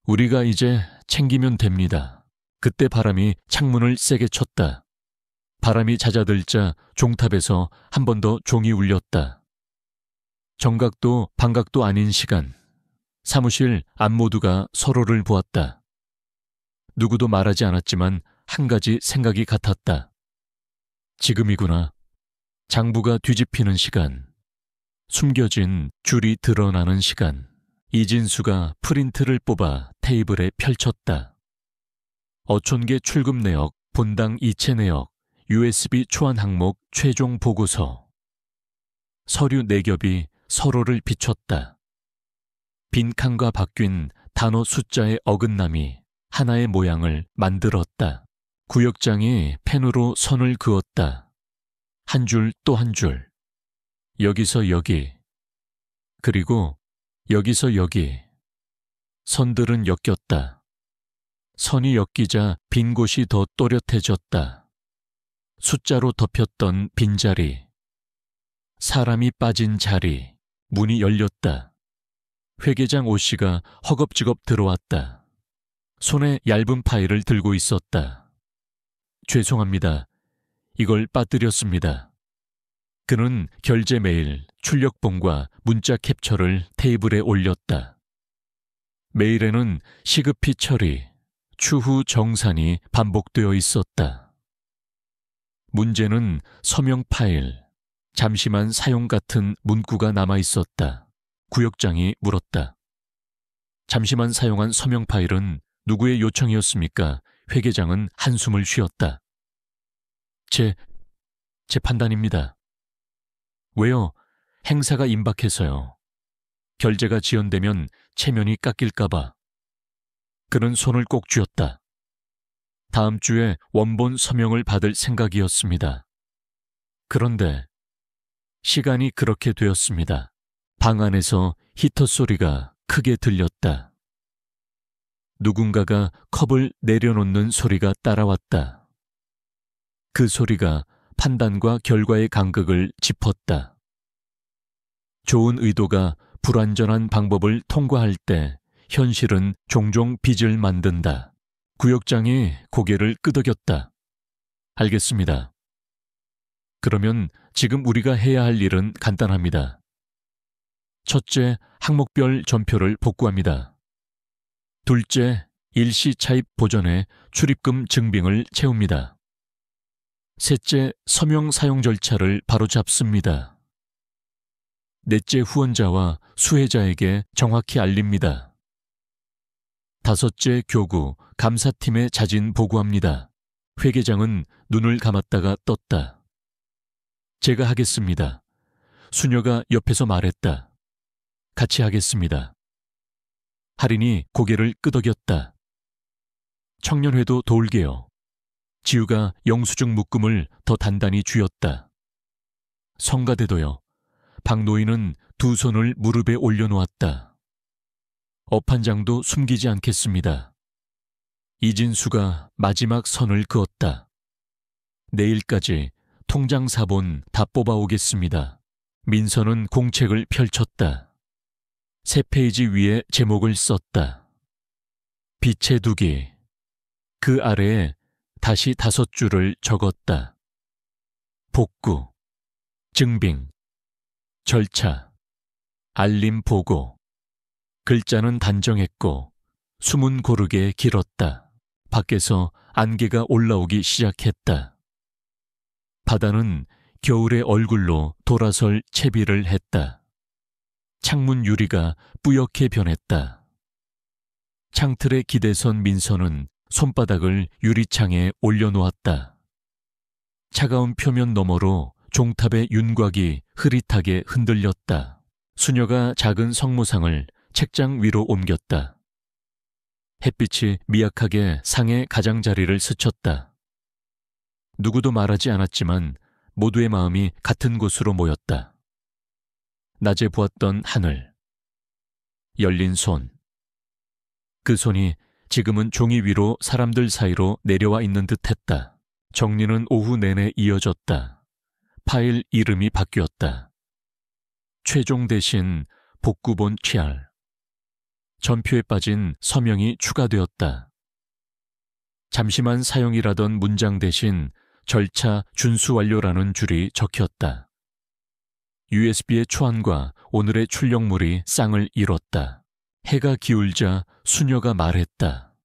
[SPEAKER 1] 우리가 이제 챙기면 됩니다. 그때 바람이 창문을 세게 쳤다. 바람이 잦아들자 종탑에서 한 번 더 종이 울렸다. 정각도 반각도 아닌 시간. 사무실 안모두가 서로를 보았다. 누구도 말하지 않았지만 한 가지 생각이 같았다. 지금이구나. 장부가 뒤집히는 시간. 숨겨진 줄이 드러나는 시간. 이진수가 프린트를 뽑아 테이블에 펼쳤다. 어촌계 출금 내역, 본당 이체 내역, USB 초안 항목 최종 보고서. 서류 4겹이 서로를 비췄다. 빈 칸과 바뀐 단어 숫자의 어긋남이 하나의 모양을 만들었다. 구역장이 펜으로 선을 그었다. 한 줄 또 한 줄. 여기서 여기. 그리고 여기서 여기. 선들은 엮였다. 선이 엮이자 빈 곳이 더 또렷해졌다. 숫자로 덮였던 빈자리. 사람이 빠진 자리. 문이 열렸다. 회계장 오씨가 허겁지겁 들어왔다. 손에 얇은 파일을 들고 있었다. 죄송합니다. 이걸 빠뜨렸습니다. 그는 결제 메일, 출력본과 문자 캡처를 테이블에 올렸다. 메일에는 시급히 처리, 추후 정산이 반복되어 있었다. 문제는 서명 파일, 잠시만 사용 같은 문구가 남아 있었다. 구역장이 물었다. 잠시만 사용한 서명 파일은 누구의 요청이었습니까? 회계장은 한숨을 쉬었다. 제 판단입니다. 왜요? 행사가 임박해서요. 결제가 지연되면 체면이 깎일까봐. 그는 손을 꼭 쥐었다. 다음 주에 원본 서명을 받을 생각이었습니다. 그런데 시간이 그렇게 되었습니다. 방 안에서 히터 소리가 크게 들렸다. 누군가가 컵을 내려놓는 소리가 따라왔다. 그 소리가 판단과 결과의 간극을 짚었다. 좋은 의도가 불완전한 방법을 통과할 때 현실은 종종 빚을 만든다. 구역장이 고개를 끄덕였다. 알겠습니다. 그러면 지금 우리가 해야 할 일은 간단합니다. 첫째, 항목별 전표를 복구합니다. 둘째, 일시 차입 보전에 출입금 증빙을 채웁니다. 셋째, 서명 사용 절차를 바로잡습니다. 넷째, 후원자와 수혜자에게 정확히 알립니다. 다섯째, 교구, 감사팀에 자진 보고합니다. 회계장은 눈을 감았다가 떴다. 제가 하겠습니다. 수녀가 옆에서 말했다. 같이 하겠습니다. 할인이 고개를 끄덕였다. 청년회도 도울게요. 지우가 영수증 묶음을 더 단단히 쥐었다. 성가대도요. 박노인은 두 손을 무릎에 올려놓았다. 업한장도 숨기지 않겠습니다. 이진수가 마지막 선을 그었다. 내일까지 통장 사본 다 뽑아오겠습니다. 민서는 공책을 펼쳤다. 세 페이지 위에 제목을 썼다. 빛의 두기. 그 아래에 다시 5줄을 적었다. 복구, 증빙, 절차, 알림 보고. 글자는 단정했고 숨은 고르게 길었다. 밖에서 안개가 올라오기 시작했다. 바다는 겨울의 얼굴로 돌아설 채비를 했다. 창문 유리가 뿌옇게 변했다. 창틀에 기대선 민서는 손바닥을 유리창에 올려놓았다. 차가운 표면 너머로 종탑의 윤곽이 흐릿하게 흔들렸다. 수녀가 작은 성모상을 책장 위로 옮겼다. 햇빛이 미약하게 상의 가장자리를 스쳤다. 누구도 말하지 않았지만 모두의 마음이 같은 곳으로 모였다. 낮에 보았던 하늘, 열린 손. 그 손이 지금은 종이 위로 사람들 사이로 내려와 있는 듯했다. 정리는 오후 내내 이어졌다. 파일 이름이 바뀌었다. 최종 대신 복구본 취할. 전표에 빠진 서명이 추가되었다. 잠시만 사용이라던 문장 대신 절차 준수 완료라는 줄이 적혔다. USB의 초안과 오늘의 출력물이 쌍을 이뤘다. 해가 기울자 수녀가 말했다.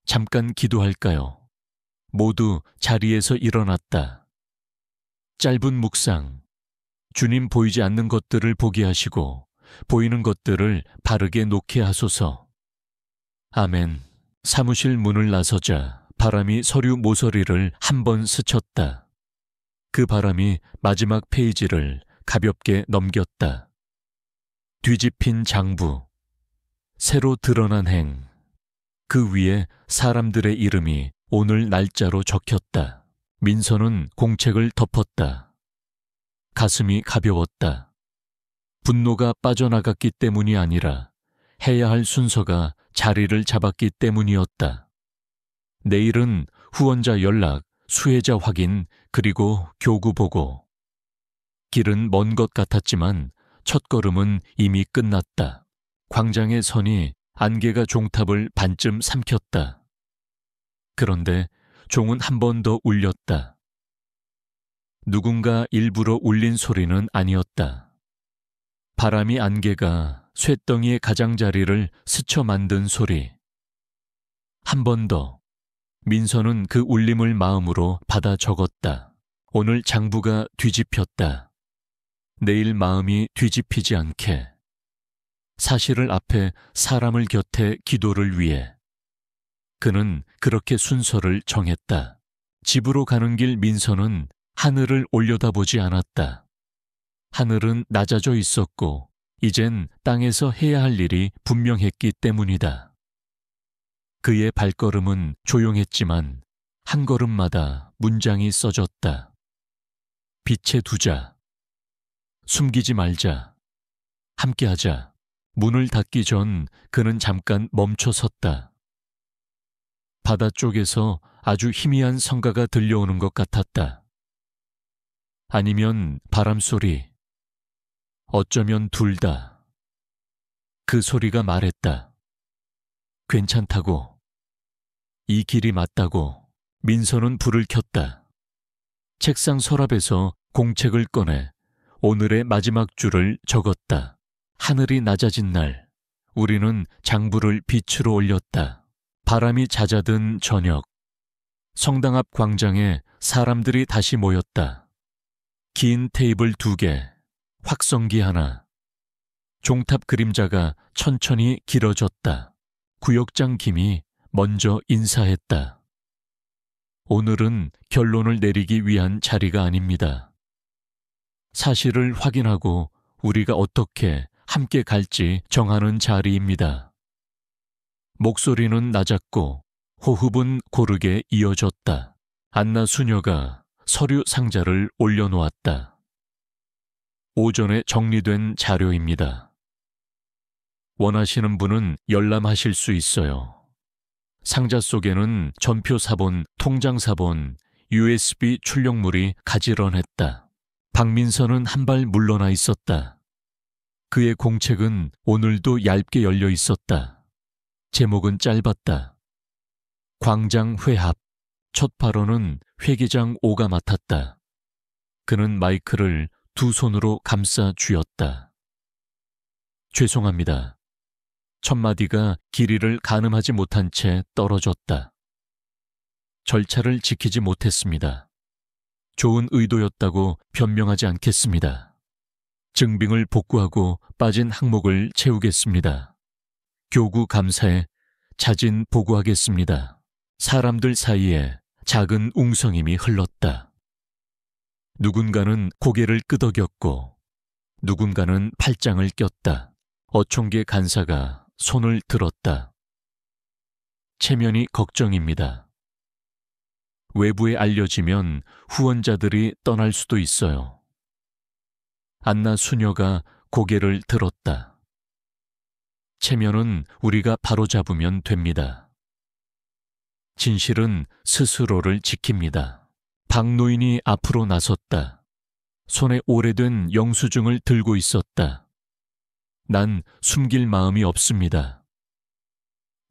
[SPEAKER 1] 잠깐 기도할까요? 모두 자리에서 일어났다. 짧은 묵상. 주님 보이지 않는 것들을 보게 하시고 보이는 것들을 바르게 놓게 하소서. 아멘. 사무실 문을 나서자 바람이 서류 모서리를 한 번 스쳤다. 그 바람이 마지막 페이지를 가볍게 넘겼다. 뒤집힌 장부. 새로 드러난 행. 그 위에 사람들의 이름이 오늘 날짜로 적혔다. 민서는 공책을 덮었다. 가슴이 가벼웠다. 분노가 빠져나갔기 때문이 아니라 해야 할 순서가 자리를 잡았기 때문이었다. 내일은 후원자 연락, 수혜자 확인, 그리고 교구 보고. 길은 먼 것 같았지만 첫걸음은 이미 끝났다. 광장의 선이 안개가 종탑을 반쯤 삼켰다. 그런데 종은 한 번 더 울렸다. 누군가 일부러 울린 소리는 아니었다. 바람이 안개가 쇳덩이의 가장자리를 스쳐 만든 소리. 한 번 더. 민서는 그 울림을 마음으로 받아 적었다. 오늘 장부가 뒤집혔다. 내일 마음이 뒤집히지 않게. 사실을 앞에 사람을 곁에 기도를 위해. 그는 그렇게 순서를 정했다. 집으로 가는 길 민서는 하늘을 올려다보지 않았다. 하늘은 낮아져 있었고 이젠 땅에서 해야 할 일이 분명했기 때문이다. 그의 발걸음은 조용했지만 한 걸음마다 문장이 써졌다. 빛에 두자. 숨기지 말자. 함께하자. 문을 닫기 전 그는 잠깐 멈춰 섰다. 바다 쪽에서 아주 희미한 성가가 들려오는 것 같았다. 아니면 바람소리. 어쩌면 둘 다. 그 소리가 말했다. 괜찮다고. 이 길이 맞다고. 민서는 불을 켰다. 책상 서랍에서 공책을 꺼내 오늘의 마지막 줄을 적었다. 하늘이 낮아진 날, 우리는 장부를 빛으로 올렸다. 바람이 잦아든 저녁, 성당 앞 광장에 사람들이 다시 모였다. 긴 테이블 2개, 확성기 하나. 종탑 그림자가 천천히 길어졌다. 구역장 김이 먼저 인사했다. 오늘은 결론을 내리기 위한 자리가 아닙니다. 사실을 확인하고 우리가 어떻게 함께 갈지 정하는 자리입니다. 목소리는 낮았고 호흡은 고르게 이어졌다. 안나 수녀가 서류 상자를 올려놓았다. 오전에 정리된 자료입니다. 원하시는 분은 열람하실 수 있어요. 상자 속에는 전표 사본, 통장 사본, USB 출력물이 가지런했다. 박민선은 한 발 물러나 있었다. 그의 공책은 오늘도 얇게 열려 있었다. 제목은 짧았다. 광장 회합. 첫 발언은 회계장 오가 맡았다. 그는 마이크를 두 손으로 감싸 쥐었다. 죄송합니다. 첫 마디가 길이를 가늠하지 못한 채 떨어졌다. 절차를 지키지 못했습니다. 좋은 의도였다고 변명하지 않겠습니다. 증빙을 복구하고 빠진 항목을 채우겠습니다. 교구 감사에 자진 보고하겠습니다. 사람들 사이에 작은 웅성임이 흘렀다. 누군가는 고개를 끄덕였고 누군가는 팔짱을 꼈다. 어촌계 간사가 손을 들었다. 체면이 걱정입니다. 외부에 알려지면 후원자들이 떠날 수도 있어요. 안나 수녀가 고개를 들었다. 체면은 우리가 바로잡으면 됩니다. 진실은 스스로를 지킵니다. 박노인이 앞으로 나섰다. 손에 오래된 영수증을 들고 있었다. 난 숨길 마음이 없습니다.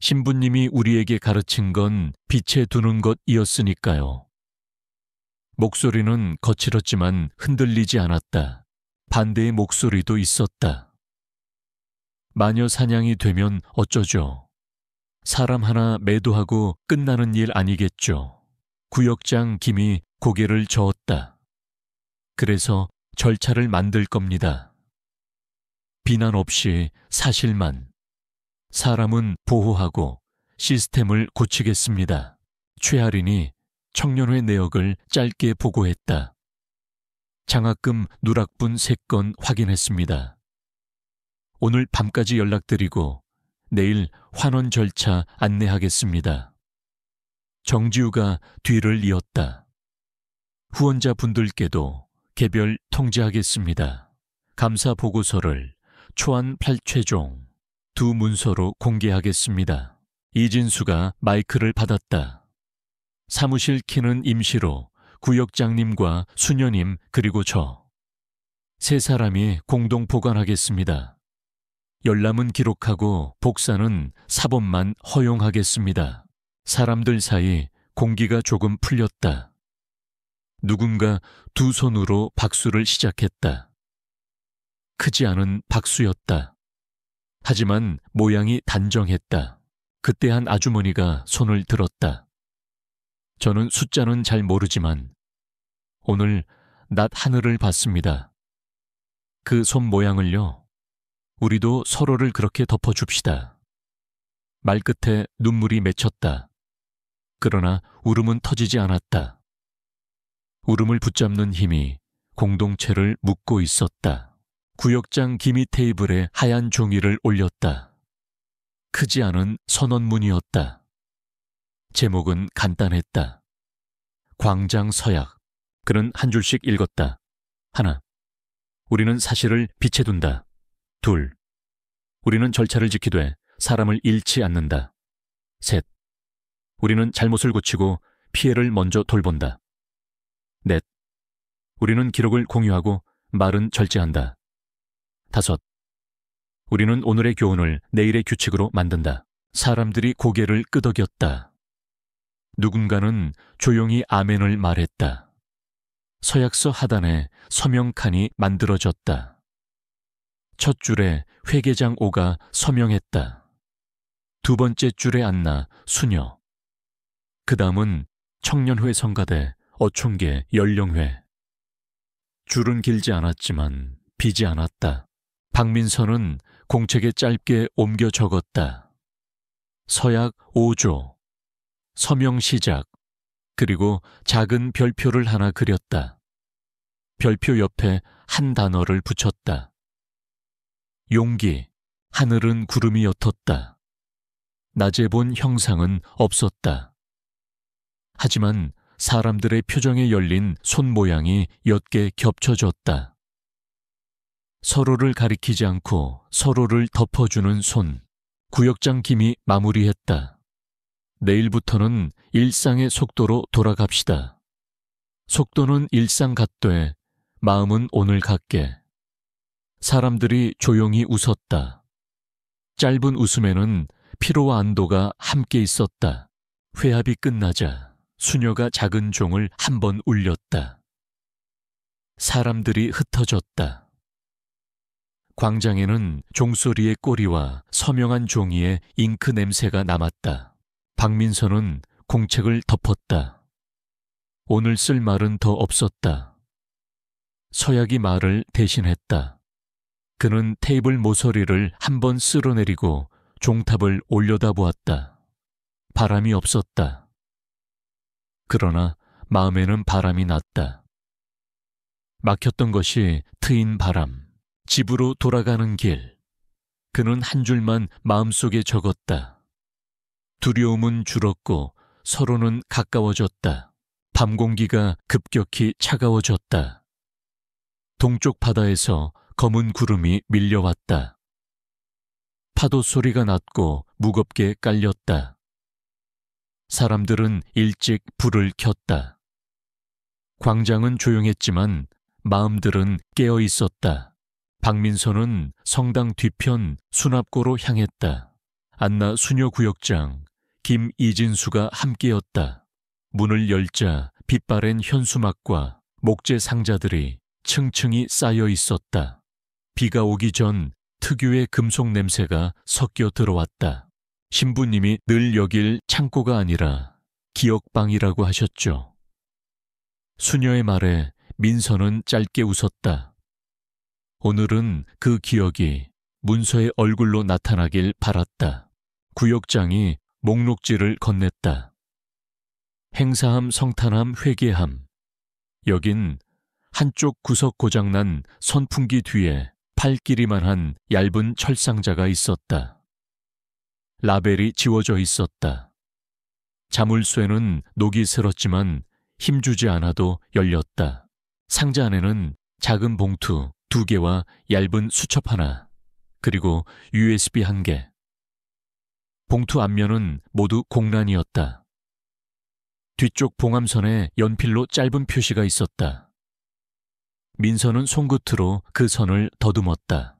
[SPEAKER 1] 신부님이 우리에게 가르친 건 빛에 두는 것이었으니까요. 목소리는 거칠었지만 흔들리지 않았다. 반대의 목소리도 있었다. 마녀 사냥이 되면 어쩌죠? 사람 하나 매도하고 끝나는 일 아니겠죠. 구역장 김이 고개를 저었다. 그래서 절차를 만들 겁니다. 비난 없이 사실만. 사람은 보호하고 시스템을 고치겠습니다. 최아린이 청년회 내역을 짧게 보고했다. 장학금 누락분 3건 확인했습니다. 오늘 밤까지 연락드리고 내일 환원 절차 안내하겠습니다. 정지우가 뒤를 이었다. 후원자분들께도 개별 통지하겠습니다. 감사 보고서를 초안 8최종 2 문서로 공개하겠습니다. 이진수가 마이크를 받았다. 사무실 키는 임시로 구역장님과 수녀님 그리고 저 3사람이 공동 보관하겠습니다. 열람은 기록하고 복사는 사본만 허용하겠습니다. 사람들 사이 공기가 조금 풀렸다. 누군가 2 손으로 박수를 시작했다. 크지 않은 박수였다. 하지만 모양이 단정했다. 그때 한 아주머니가 손을 들었다. 저는 숫자는 잘 모르지만 오늘 낮 하늘을 봤습니다. 그 손 모양을요. 우리도 서로를 그렇게 덮어줍시다. 말끝에 눈물이 맺혔다. 그러나 울음은 터지지 않았다. 울음을 붙잡는 힘이 공동체를 묶고 있었다. 구역장 기미 테이블에 하얀 종이를 올렸다. 크지 않은 선언문이었다. 제목은 간단했다. 광장 서약. 그는 한 줄씩 읽었다. 1. 우리는 사실을 빛에 둔다. 2. 우리는 절차를 지키되 사람을 잃지 않는다. 3. 우리는 잘못을 고치고 피해를 먼저 돌본다. 4. 우리는 기록을 공유하고 말은 절제한다. 5. 우리는 오늘의 교훈을 내일의 규칙으로 만든다. 사람들이 고개를 끄덕였다. 누군가는 조용히 아멘을 말했다. 서약서 하단에 서명칸이 만들어졌다. 첫 줄에 회계장 오가 서명했다. 두 번째 줄에 앉나 수녀. 그 다음은 청년회 성가대, 어촌계, 연령회. 줄은 길지 않았지만 비지 않았다. 박민선은 공책에 짧게 옮겨 적었다. 서약 5조, 서명 시작, 그리고 작은 별표를 하나 그렸다. 별표 옆에 한 단어를 붙였다. 용기, 하늘은 구름이 옅었다. 낮에 본 형상은 없었다. 하지만 사람들의 표정에 열린 손 모양이 옅게 겹쳐졌다. 서로를 가리키지 않고 서로를 덮어주는 손. 구역장 김이 마무리했다. 내일부터는 일상의 속도로 돌아갑시다. 속도는 일상 같되 마음은 오늘 같게. 사람들이 조용히 웃었다. 짧은 웃음에는 피로와 안도가 함께 있었다. 회합이 끝나자 수녀가 작은 종을 한 번 울렸다. 사람들이 흩어졌다. 광장에는 종소리의 꼬리와 서명한 종이의 잉크 냄새가 남았다. 박민선은 공책을 덮었다. 오늘 쓸 말은 더 없었다. 서약이 말을 대신했다. 그는 테이블 모서리를 한 번 쓸어내리고 종탑을 올려다보았다. 바람이 없었다. 그러나 마음에는 바람이 났다. 막혔던 것이 트인 바람. 집으로 돌아가는 길. 그는 한 줄만 마음속에 적었다. 두려움은 줄었고 서로는 가까워졌다. 밤 공기가 급격히 차가워졌다. 동쪽 바다에서 검은 구름이 밀려왔다. 파도 소리가 났고 무겁게 깔렸다. 사람들은 일찍 불을 켰다. 광장은 조용했지만 마음들은 깨어 있었다. 박민선은 성당 뒤편 수납고로 향했다. 안나 수녀구역장, 김이진수가 함께였다. 문을 열자 빛바랜 현수막과 목재 상자들이 층층이 쌓여 있었다. 비가 오기 전 특유의 금속 냄새가 섞여 들어왔다. 신부님이 늘 여길 창고가 아니라 기억방이라고 하셨죠. 수녀의 말에 민선은 짧게 웃었다. 오늘은 그 기억이 문서의 얼굴로 나타나길 바랐다. 구역장이 목록지를 건넸다. 행사함, 성탄함, 회계함. 여긴 한쪽 구석 고장난 선풍기 뒤에 팔 길이만 한 얇은 철상자가 있었다. 라벨이 지워져 있었다. 자물쇠는 녹이 슬었지만 힘주지 않아도 열렸다. 상자 안에는 작은 봉투 2개와 얇은 수첩 하나, 그리고 USB 1개. 봉투 앞면은 모두 공란이었다. 뒤쪽 봉함선에 연필로 짧은 표시가 있었다. 민선은 손끝으로 그 선을 더듬었다.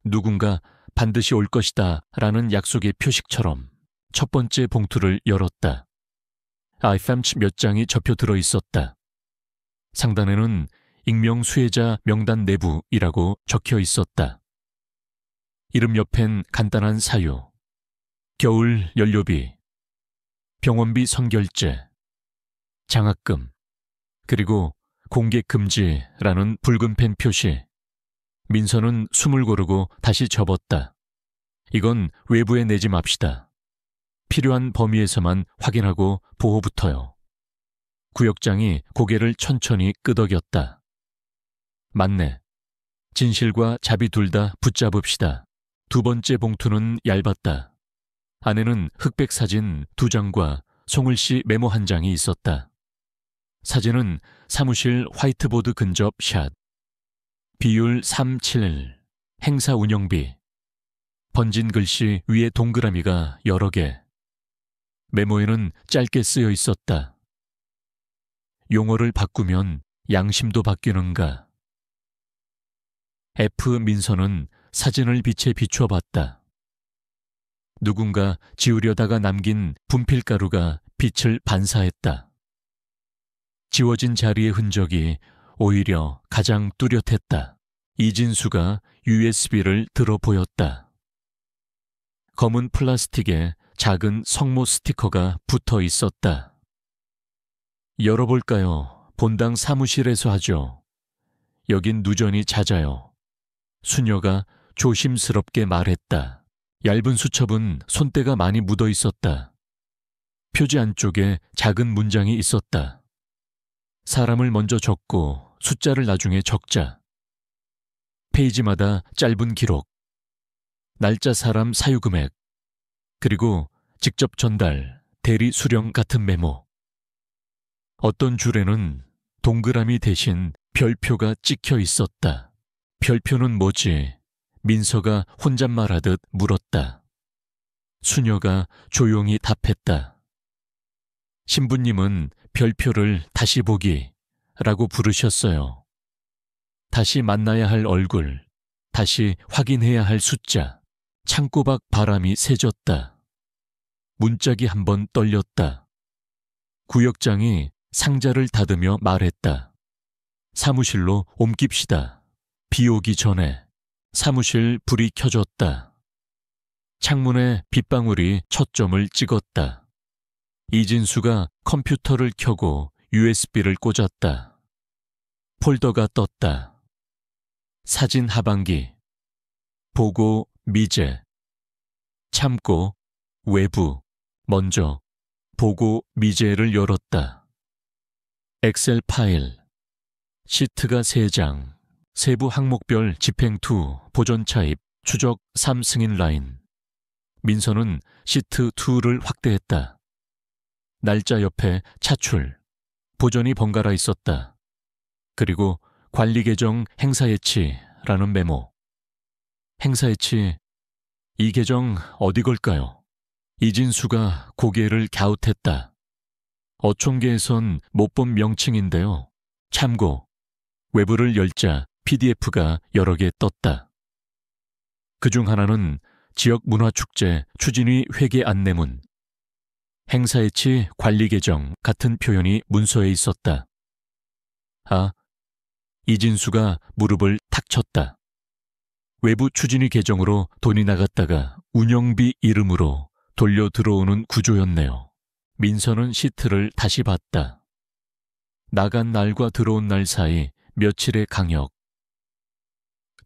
[SPEAKER 1] 누군가 반드시 올 것이다 라는 약속의 표식처럼 첫 번째 봉투를 열었다. 아이팜치 몇 장이 접혀 들어 있었다. 상단에는 익명 수혜자 명단 내부이라고 적혀 있었다. 이름 옆엔 간단한 사유, 겨울 연료비, 병원비 선결제, 장학금, 그리고 공개 금지라는 붉은 펜 표시. 민선은 숨을 고르고 다시 접었다. 이건 외부에 내지 맙시다. 필요한 범위에서만 확인하고 보호부터요. 구역장이 고개를 천천히 끄덕였다. 맞네. 진실과 자비 둘 다 붙잡읍시다. 두 번째 봉투는 얇았다. 안에는 흑백 사진 2장과 송을씨 메모 1장이 있었다. 사진은 사무실 화이트보드 근접 샷. 비율 3:7, 행사 운영비. 번진 글씨 위에 동그라미가 여러 개. 메모에는 짧게 쓰여 있었다. 용어를 바꾸면 양심도 바뀌는가. F 민선은 사진을 빛에 비춰봤다. 누군가 지우려다가 남긴 분필가루가 빛을 반사했다. 지워진 자리의 흔적이 오히려 가장 뚜렷했다. 이진수가 USB를 들어 보였다. 검은 플라스틱에 작은 성모 스티커가 붙어 있었다. 열어볼까요? 본당 사무실에서 하죠. 여긴 누전이 잦아요. 수녀가 조심스럽게 말했다. 얇은 수첩은 손때가 많이 묻어 있었다. 표지 안쪽에 작은 문장이 있었다. 사람을 먼저 적고 숫자를 나중에 적자. 페이지마다 짧은 기록. 날짜, 사람, 사유금액. 그리고 직접 전달, 대리 수령 같은 메모. 어떤 줄에는 동그라미 대신 별표가 찍혀 있었다. 별표는 뭐지? 민서가 혼잣말하듯 물었다. 수녀가 조용히 답했다. 신부님은 별표를 다시 보기 라고 부르셨어요. 다시 만나야 할 얼굴, 다시 확인해야 할 숫자. 창고밖 바람이 새졌다. 문짝이 한번 떨렸다. 구역장이 상자를 닫으며 말했다. 사무실로 옮깁시다. 비 오기 전에. 사무실 불이 켜졌다. 창문에 빗방울이 초점을 찍었다. 이진수가 컴퓨터를 켜고 USB를 꽂았다. 폴더가 떴다. 사진 하반기. 보고 미제. 참고 외부. 먼저 보고 미제를 열었다. 엑셀 파일. 시트가 3장. 세부 항목별 집행2, 보존 차입, 추적 3 승인 라인. 민서는 시트 2를 확대했다. 날짜 옆에 차출. 보존이 번갈아 있었다. 그리고 관리 계정 행사 예치라는 메모. 행사 예치. 이 계정 어디 걸까요? 이진수가 고개를 갸웃했다. 어촌계에선 못 본 명칭인데요. 참고. 외부를 열자 PDF가 여러 개 떴다. 그중 하나는 지역문화축제 추진위 회계 안내문. 행사예치 관리 계정 같은 표현이 문서에 있었다. 아, 이진수가 무릎을 탁 쳤다. 외부 추진위 계정으로 돈이 나갔다가 운영비 이름으로 돌려 들어오는 구조였네요. 민서는 시트를 다시 봤다. 나간 날과 들어온 날 사이 며칠의 강역.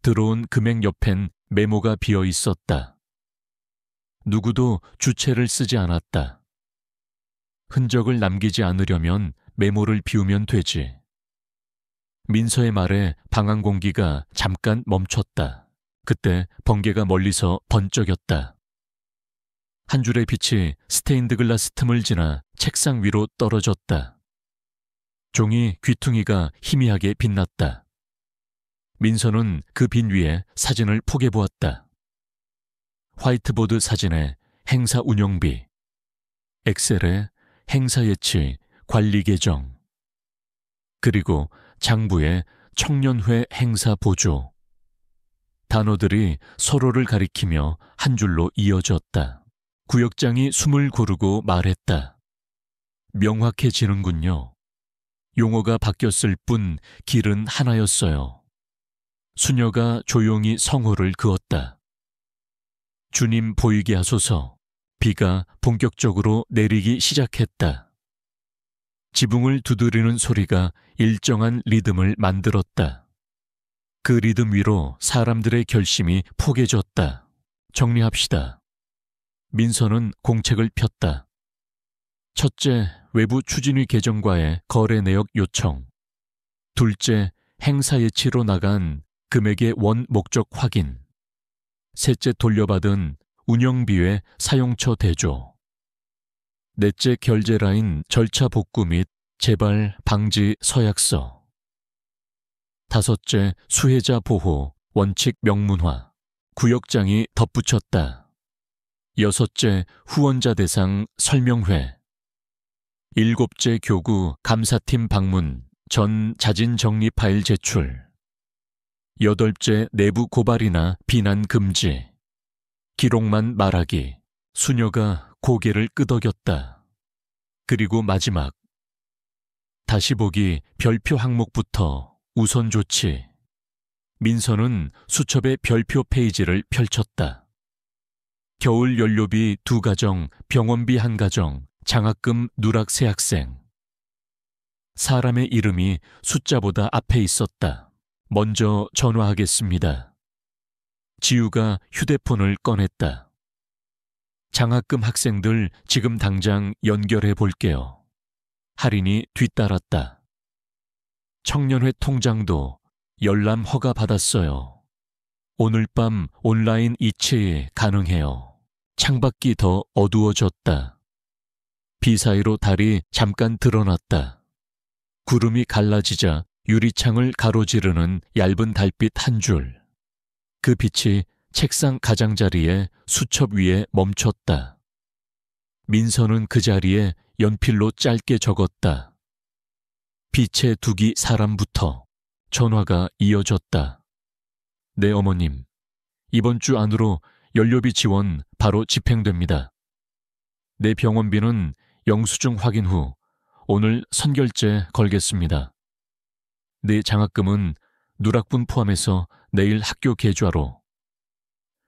[SPEAKER 1] 들어온 금액 옆엔 메모가 비어 있었다. 누구도 주체를 쓰지 않았다. 흔적을 남기지 않으려면 메모를 비우면 되지. 민서의 말에 방안 공기가 잠깐 멈췄다. 그때 번개가 멀리서 번쩍였다. 한 줄의 빛이 스테인드 글라스 틈을 지나 책상 위로 떨어졌다. 종이 귀퉁이가 희미하게 빛났다. 민서는 그 빈 위에 사진을 포개 보았다. 화이트보드 사진에 행사 운영비, 엑셀에 행사 예치, 관리 계정, 그리고 장부에 청년회 행사 보조. 단어들이 서로를 가리키며 한 줄로 이어졌다. 구역장이 숨을 고르고 말했다. 명확해지는군요. 용어가 바뀌었을 뿐 길은 하나였어요. 수녀가 조용히 성호를 그었다. 주님 보이게 하소서. 비가 본격적으로 내리기 시작했다. 지붕을 두드리는 소리가 일정한 리듬을 만들었다. 그 리듬 위로 사람들의 결심이 포개졌다. 정리합시다. 민서는 공책을 폈다. 첫째, 외부 추진위 계정과의 거래 내역 요청. 둘째, 행사 예치로 나간 금액의 원 목적 확인. 셋째, 돌려받은 운영비의 사용처 대조. 넷째, 결제 라인 절차 복구 및 재발 방지 서약서. 다섯째, 수혜자 보호 원칙 명문화. 구역장이 덧붙였다. 여섯째, 후원자 대상 설명회. 일곱째, 교구 감사팀 방문 전 자진 정리 파일 제출. 여덟째, 내부 고발이나 비난 금지. 기록만 말하기. 수녀가 고개를 끄덕였다. 그리고 마지막. 다시 보기 별표 항목부터 우선 조치. 민서는 수첩의 별표 페이지를 펼쳤다. 겨울 연료비 2가정, 병원비 1가정, 장학금 누락 3학생. 사람의 이름이 숫자보다 앞에 있었다. 먼저 전화하겠습니다. 지우가 휴대폰을 꺼냈다. 장학금 학생들 지금 당장 연결해 볼게요. 할인이 뒤따랐다. 청년회 통장도 열람 허가 받았어요. 오늘 밤 온라인 이체 가능해요. 창밖이 더 어두워졌다. 비 사이로 달이 잠깐 드러났다. 구름이 갈라지자 유리창을 가로지르는 얇은 달빛 한 줄. 그 빛이 책상 가장자리에 수첩 위에 멈췄다. 민서는 그 자리에 연필로 짧게 적었다. 빛에 두기 사람부터. 전화가 이어졌다. 네, 어머님. 이번 주 안으로 연료비 지원 바로 집행됩니다. 내 병원비는 영수증 확인 후 오늘 선결제 걸겠습니다. 내 장학금은 누락분 포함해서 내일 학교 계좌로.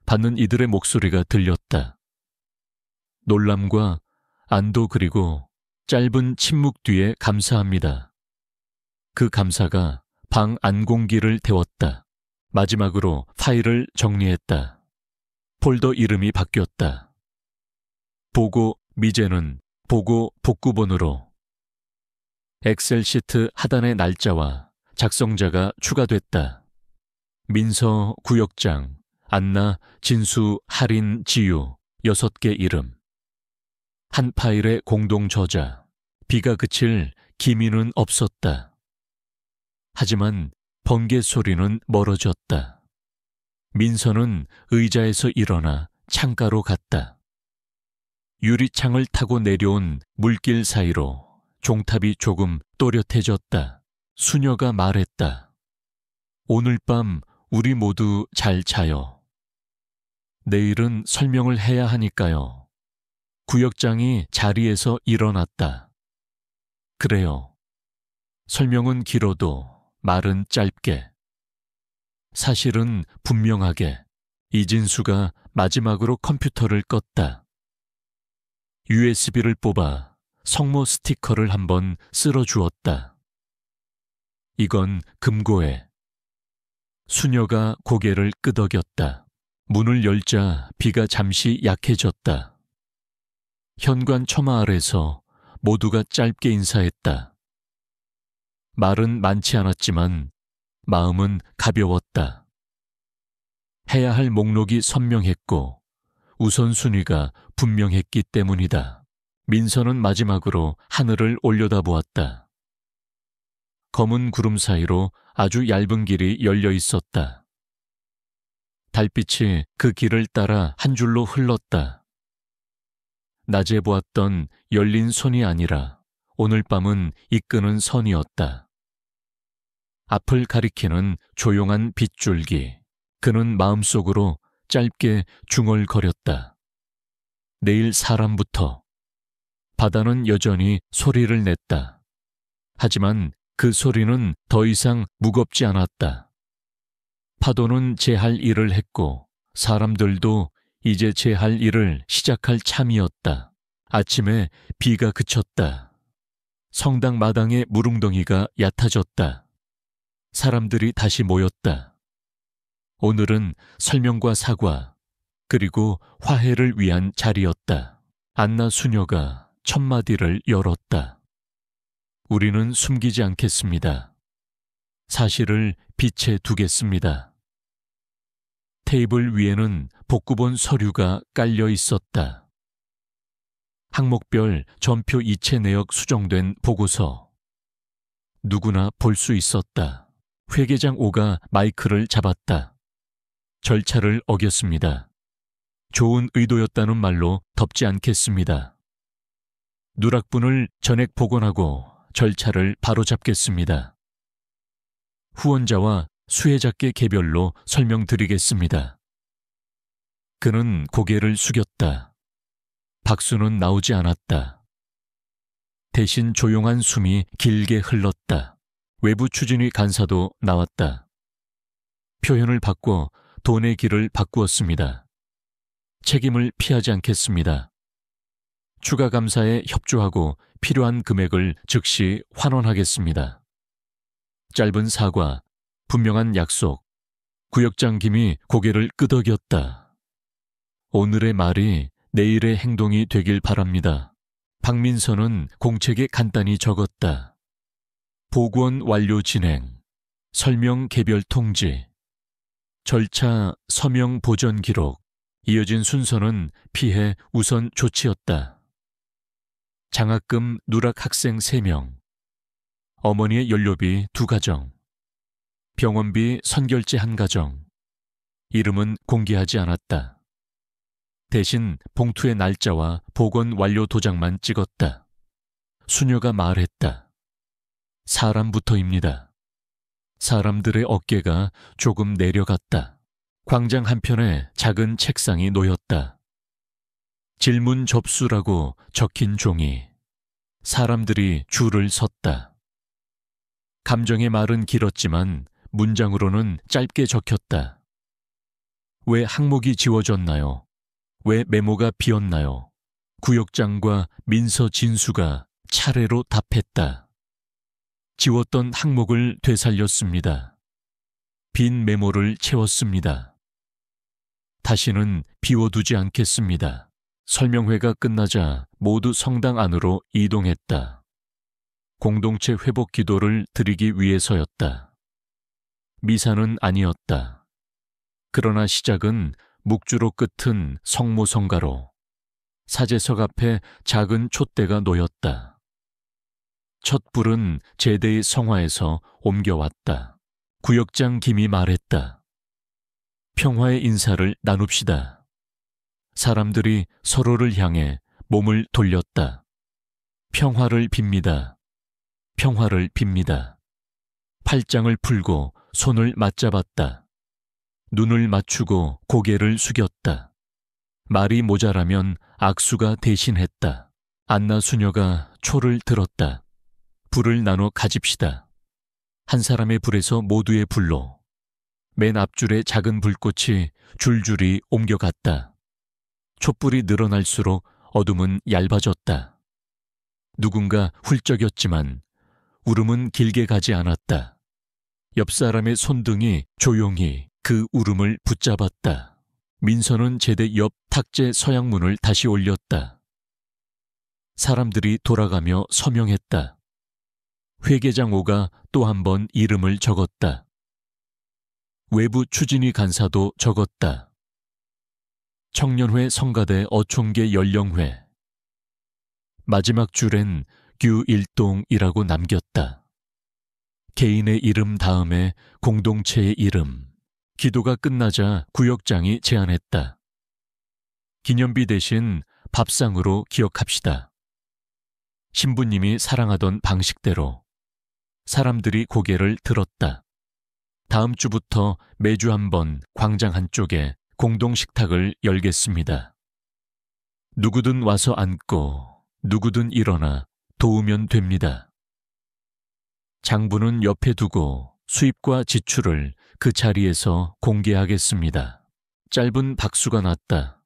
[SPEAKER 1] 받는 이들의 목소리가 들렸다. 놀람과 안도 그리고 짧은 침묵 뒤에 감사합니다. 그 감사가 방 안공기를 데웠다. 마지막으로 파일을 정리했다. 폴더 이름이 바뀌었다. 보고 미제는 보고 복구본으로. 엑셀 시트 하단의 날짜와 작성자가 추가됐다. 민서, 구역장, 안나, 진수, 할인, 지유 6개 이름. 한 파일의 공동 저자. 비가 그칠 기미는 없었다. 하지만 번개 소리는 멀어졌다. 민서는 의자에서 일어나 창가로 갔다. 유리창을 타고 내려온 물길 사이로 종탑이 조금 또렷해졌다. 수녀가 말했다. 오늘 밤 우리 모두 잘 자요. 내일은 설명을 해야 하니까요. 구역장이 자리에서 일어났다. 그래요. 설명은 길어도 말은 짧게. 사실은 분명하게 이진수가 마지막으로 컴퓨터를 껐다. USB를 뽑아 성모 스티커를 한번 쓸어주었다. 이건 금고에. 수녀가 고개를 끄덕였다. 문을 열자 비가 잠시 약해졌다. 현관 처마 아래서 모두가 짧게 인사했다. 말은 많지 않았지만 마음은 가벼웠다. 해야 할 목록이 선명했고 우선순위가 분명했기 때문이다. 민서는 마지막으로 하늘을 올려다보았다. 검은 구름 사이로 아주 얇은 길이 열려 있었다. 달빛이 그 길을 따라 한 줄로 흘렀다. 낮에 보았던 열린 선이 아니라 오늘 밤은 이끄는 선이었다. 앞을 가리키는 조용한 빗줄기. 그는 마음속으로 짧게 중얼거렸다. 내일 사람부터. 바다는 여전히 소리를 냈다. 하지만 그 소리는 더 이상 무겁지 않았다. 파도는 제 할 일을 했고 사람들도 이제 제 할 일을 시작할 참이었다. 아침에 비가 그쳤다. 성당 마당의 물웅덩이가 얕아졌다. 사람들이 다시 모였다. 오늘은 설명과 사과, 그리고 화해를 위한 자리였다. 안나 수녀가 첫 마디를 열었다. 우리는 숨기지 않겠습니다. 사실을 빛에 두겠습니다. 테이블 위에는 복구본 서류가 깔려 있었다. 항목별 전표 이체 내역 수정된 보고서. 누구나 볼 수 있었다. 회계장 오가 마이크를 잡았다. 절차를 어겼습니다. 좋은 의도였다는 말로 덮지 않겠습니다. 누락분을 전액 복원하고 절차를 바로잡겠습니다. 후원자와 수혜자께 개별로 설명드리겠습니다. 그는 고개를 숙였다. 박수는 나오지 않았다. 대신 조용한 숨이 길게 흘렀다. 외부 추진위 간사도 나왔다. 표현을 바꿔 돈의 길을 바꾸었습니다. 책임을 피하지 않겠습니다. 추가 감사에 협조하고 필요한 금액을 즉시 환원하겠습니다. 짧은 사과, 분명한 약속. 구역장 김이 고개를 끄덕였다. 오늘의 말이 내일의 행동이 되길 바랍니다. 박민선은 공책에 간단히 적었다. 보고원 완료 진행, 설명 개별 통지, 절차 서명 보전 기록. 이어진 순서는 피해 우선 조치였다. 장학금 누락 학생 3명, 어머니의 연료비 2가정, 병원비 선결제 1가정. 이름은 공개하지 않았다. 대신 봉투의 날짜와 복원 완료 도장만 찍었다. 수녀가 말했다. 사람부터입니다. 사람들의 어깨가 조금 내려갔다. 광장 한편에 작은 책상이 놓였다. 질문 접수라고 적힌 종이. 사람들이 줄을 섰다. 감정의 말은 길었지만 문장으로는 짧게 적혔다. 왜 항목이 지워졌나요? 왜 메모가 비었나요? 구역장과 민서 진수가 차례로 답했다. 지웠던 항목을 되살렸습니다. 빈 메모를 채웠습니다. 다시는 비워두지 않겠습니다. 설명회가 끝나자 모두 성당 안으로 이동했다. 공동체 회복 기도를 드리기 위해서였다. 미사는 아니었다. 그러나 시작은 묵주로 끝은 성모성가로. 사제석 앞에 작은 촛대가 놓였다. 첫 불은 제대의 성화에서 옮겨왔다. 구역장 김이 말했다. 평화의 인사를 나눕시다. 사람들이 서로를 향해 몸을 돌렸다. 평화를 빕니다. 평화를 빕니다. 팔짱을 풀고 손을 맞잡았다. 눈을 맞추고 고개를 숙였다. 말이 모자라면 악수가 대신했다. 안나 수녀가 초를 들었다. 불을 나눠 가집시다. 한 사람의 불에서 모두의 불로. 맨 앞줄의 작은 불꽃이 줄줄이 옮겨갔다. 촛불이 늘어날수록 어둠은 얇아졌다. 누군가 훌쩍였지만 울음은 길게 가지 않았다. 옆 사람의 손등이 조용히 그 울음을 붙잡았다. 민서는 제대 옆 탁재 서양문을 다시 올렸다. 사람들이 돌아가며 서명했다. 회계장 5가 또 한 번 이름을 적었다. 외부 추진위 간사도 적었다. 청년회 성가대 어촌계 연령회. 마지막 줄엔 규일동이라고 남겼다. 개인의 이름 다음에 공동체의 이름. 기도가 끝나자 구역장이 제안했다. 기념비 대신 밥상으로 기억합시다. 신부님이 사랑하던 방식대로. 사람들이 고개를 들었다. 다음 주부터 매주 한 번 광장 한쪽에 공동 식탁을 열겠습니다. 누구든 와서 앉고 누구든 일어나 도우면 됩니다. 장부는 옆에 두고 수입과 지출을 그 자리에서 공개하겠습니다. 짧은 박수가 났다.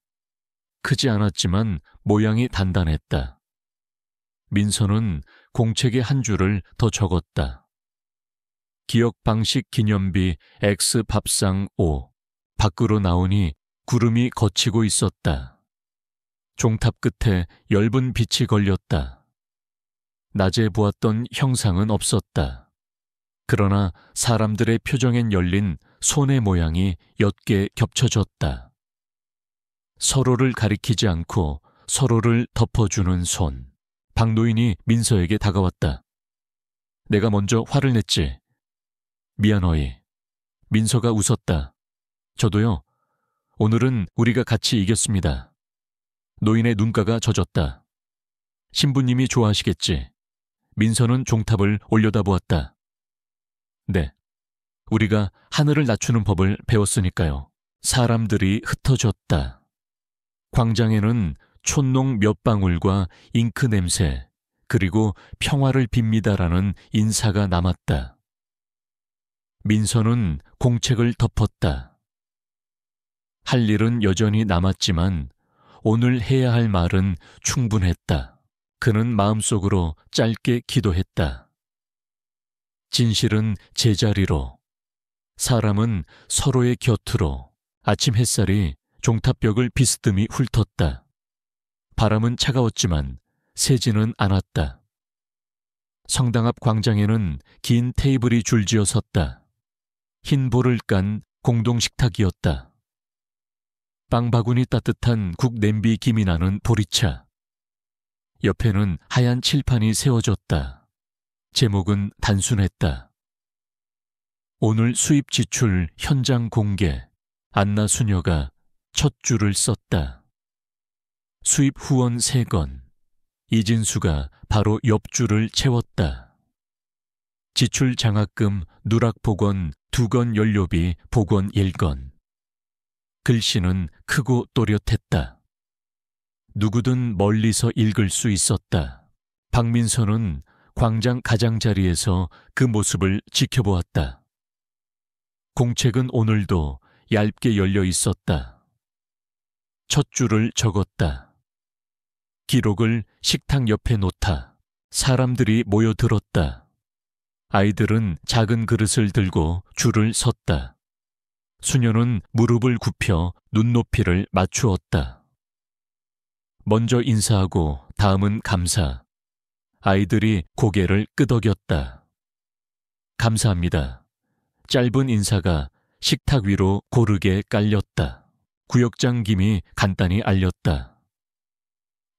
[SPEAKER 1] 크지 않았지만 모양이 단단했다. 민서는 공책의 한 줄을 더 적었다. 기억 방식 기념비 X 밥상 5. 밖으로 나오니 구름이 걷히고 있었다. 종탑 끝에 엷은 빛이 걸렸다. 낮에 보았던 형상은 없었다. 그러나 사람들의 표정엔 열린 손의 모양이 옅게 겹쳐졌다. 서로를 가리키지 않고 서로를 덮어주는 손. 박노인이 민서에게 다가왔다. 내가 먼저 화를 냈지. 미안 어이. 민서가 웃었다. 저도요. 오늘은 우리가 같이 이겼습니다. 노인의 눈가가 젖었다. 신부님이 좋아하시겠지. 민서는 종탑을 올려다보았다. 네. 우리가 하늘을 낮추는 법을 배웠으니까요. 사람들이 흩어졌다. 광장에는 촛농 몇 방울과 잉크 냄새, 그리고 평화를 빕니다라는 인사가 남았다. 민서는 공책을 덮었다. 할 일은 여전히 남았지만 오늘 해야 할 말은 충분했다. 그는 마음속으로 짧게 기도했다. 진실은 제자리로, 사람은 서로의 곁으로. 아침 햇살이 종탑벽을 비스듬히 훑었다. 바람은 차가웠지만 새지는 않았다. 성당 앞 광장에는 긴 테이블이 줄지어 섰다. 흰 볼을 깐 공동식탁이었다. 빵 바구니 따뜻한 국 냄비 김이 나는 보리차. 옆에는 하얀 칠판이 세워졌다. 제목은 단순했다. 오늘 수입 지출 현장 공개. 안나 수녀가 첫 줄을 썼다. 수입 후원 3건. 이진수가 바로 옆 줄을 채웠다. 지출 장학금 누락 복원 2건, 연료비 복원 1건. 글씨는 크고 또렷했다. 누구든 멀리서 읽을 수 있었다. 박민서는 광장 가장자리에서 그 모습을 지켜보았다. 공책은 오늘도 얇게 열려 있었다. 첫 줄을 적었다. 기록을 식탁 옆에 놓다. 사람들이 모여들었다. 아이들은 작은 그릇을 들고 줄을 섰다. 수녀는 무릎을 굽혀 눈높이를 맞추었다. 먼저 인사하고 다음은 감사. 아이들이 고개를 끄덕였다. 감사합니다. 짧은 인사가 식탁 위로 고르게 깔렸다. 구역장 김이 간단히 알렸다.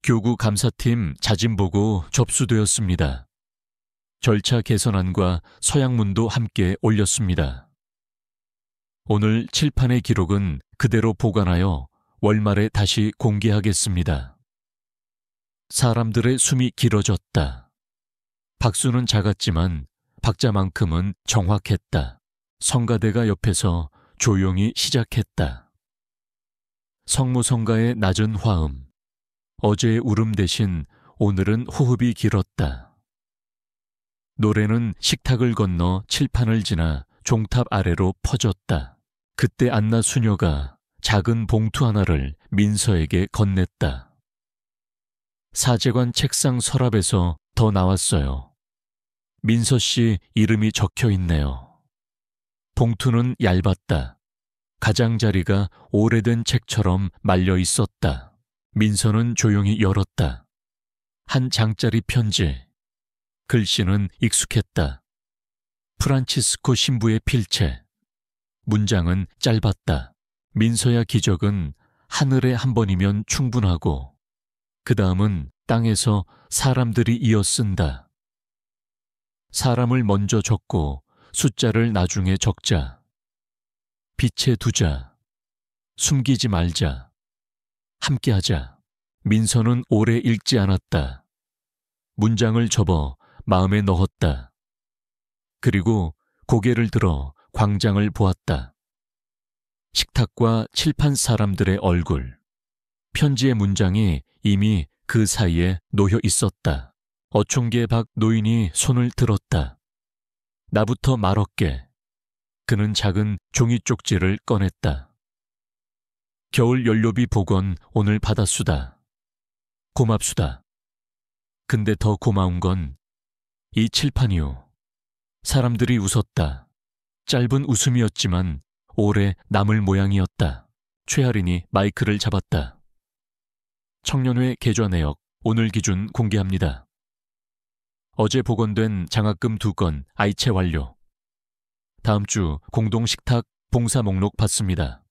[SPEAKER 1] 교구 감사팀 자진보고 접수되었습니다. 절차 개선안과 서약문도 함께 올렸습니다. 오늘 칠판의 기록은 그대로 보관하여 월말에 다시 공개하겠습니다. 사람들의 숨이 길어졌다. 박수는 작았지만 박자만큼은 정확했다. 성가대가 옆에서 조용히 시작했다. 성모성가의 낮은 화음. 어제의 울음 대신 오늘은 호흡이 길었다. 노래는 식탁을 건너 칠판을 지나 종탑 아래로 퍼졌다. 그때 안나 수녀가 작은 봉투 하나를 민서에게 건넸다. 사제관 책상 서랍에서 더 나왔어요. 민서 씨 이름이 적혀 있네요. 봉투는 얇았다. 가장자리가 오래된 책처럼 말려 있었다. 민서는 조용히 열었다. 한 장짜리 편지. 글씨는 익숙했다. 프란치스코 신부의 필체. 문장은 짧았다. 민서야 기적은 하늘에 한 번이면 충분하고 그 다음은 땅에서 사람들이 이어 쓴다. 사람을 먼저 적고 숫자를 나중에 적자. 빛에 두자. 숨기지 말자. 함께하자. 민서는 오래 읽지 않았다. 문장을 접어 마음에 넣었다. 그리고 고개를 들어 광장을 보았다. 식탁과 칠판 사람들의 얼굴. 편지의 문장이 이미 그 사이에 놓여 있었다. 어촌계 박 노인이 손을 들었다. 나부터 말할게. 그는 작은 종이 쪽지를 꺼냈다. 겨울 연료비 복원 오늘 받았수다. 고맙수다. 근데 더 고마운 건 이 칠판이요. 사람들이 웃었다. 짧은 웃음이었지만 오래 남을 모양이었다. 최하린이 마이크를 잡았다. 청년회 계좌 내역 오늘 기준 공개합니다. 어제 복원된 장학금 2건 아이체 완료. 다음 주 공동식탁 봉사 목록 받습니다.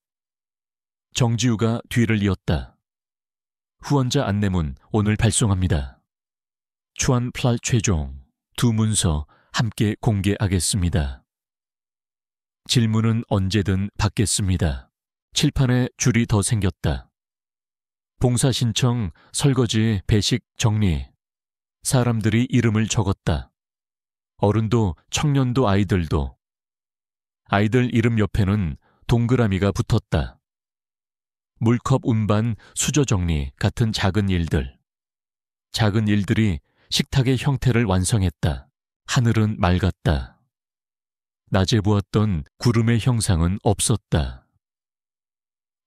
[SPEAKER 1] 정지우가 뒤를 이었다. 후원자 안내문 오늘 발송합니다. 추한 플랄 최종 2 문서 함께 공개하겠습니다. 질문은 언제든 받겠습니다. 칠판에 줄이 더 생겼다. 봉사 신청, 설거지, 배식, 정리. 사람들이 이름을 적었다. 어른도 청년도 아이들도. 아이들 이름 옆에는 동그라미가 붙었다. 물컵 운반, 수저 정리 같은 작은 일들. 작은 일들이 식탁의 형태를 완성했다. 하늘은 맑았다. 낮에 보았던 구름의 형상은 없었다.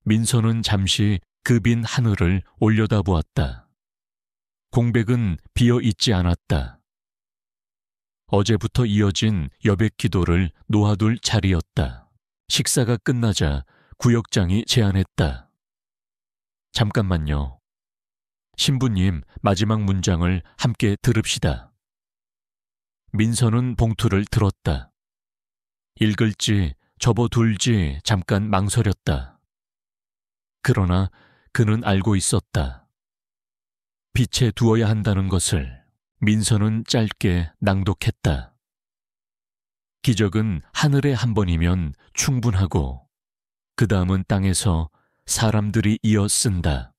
[SPEAKER 1] 민서는 잠시 그 빈 하늘을 올려다보았다. 공백은 비어 있지 않았다. 어제부터 이어진 여백 기도를 놓아둘 자리였다. 식사가 끝나자 구역장이 제안했다. 잠깐만요. 신부님 마지막 문장을 함께 들읍시다. 민서는 봉투를 들었다. 읽을지 접어둘지 잠깐 망설였다. 그러나 그는 알고 있었다. 빛에 두어야 한다는 것을. 민서는 짧게 낭독했다. 기적은 하늘에 한 번이면 충분하고 그 다음은 땅에서 사람들이 이어 쓴다.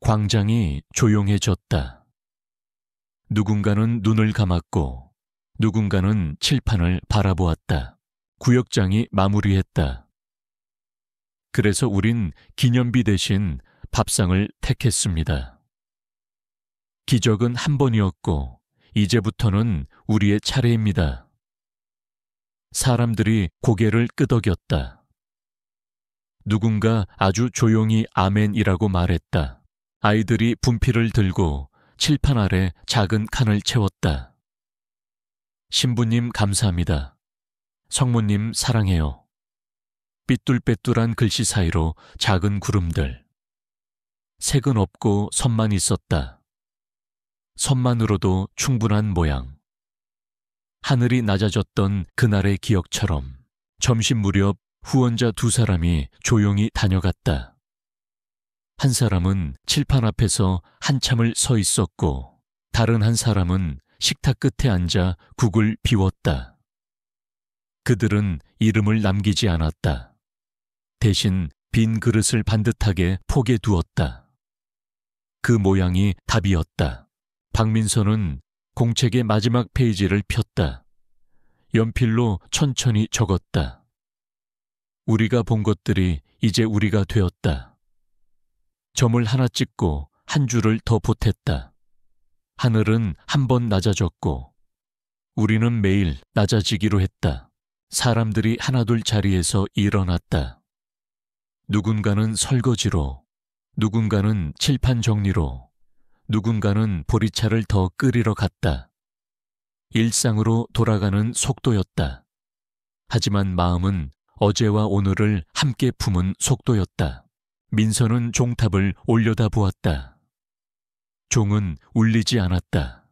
[SPEAKER 1] 광장이 조용해졌다. 누군가는 눈을 감았고 누군가는 칠판을 바라보았다. 구역장이 마무리했다. 그래서 우린 기념비 대신 밥상을 택했습니다. 기적은 한 번이었고 이제부터는 우리의 차례입니다. 사람들이 고개를 끄덕였다. 누군가 아주 조용히 아멘이라고 말했다. 아이들이 분필을 들고 칠판 아래 작은 칸을 채웠다. 신부님 감사합니다. 성모님 사랑해요. 삐뚤빼뚤한 글씨 사이로 작은 구름들. 색은 없고 선만 있었다. 선만으로도 충분한 모양. 하늘이 낮아졌던 그날의 기억처럼 점심 무렵 후원자 2사람이 조용히 다녀갔다. 한 사람은 칠판 앞에서 한참을 서 있었고 다른 한 사람은 식탁 끝에 앉아 국을 비웠다. 그들은 이름을 남기지 않았다. 대신 빈 그릇을 반듯하게 포개 두었다. 그 모양이 답이었다. 박민서는 공책의 마지막 페이지를 폈다. 연필로 천천히 적었다. 우리가 본 것들이 이제 우리가 되었다. 점을 하나 찍고 한 줄을 더 보탰다. 하늘은 한 번 낮아졌고 우리는 매일 낮아지기로 했다. 사람들이 하나둘 자리에서 일어났다. 누군가는 설거지로, 누군가는 칠판 정리로, 누군가는 보리차를 더 끓이러 갔다. 일상으로 돌아가는 속도였다. 하지만 마음은 어제와 오늘을 함께 품은 속도였다. 민서는 종탑을 올려다보았다. 종은 울리지 않았다.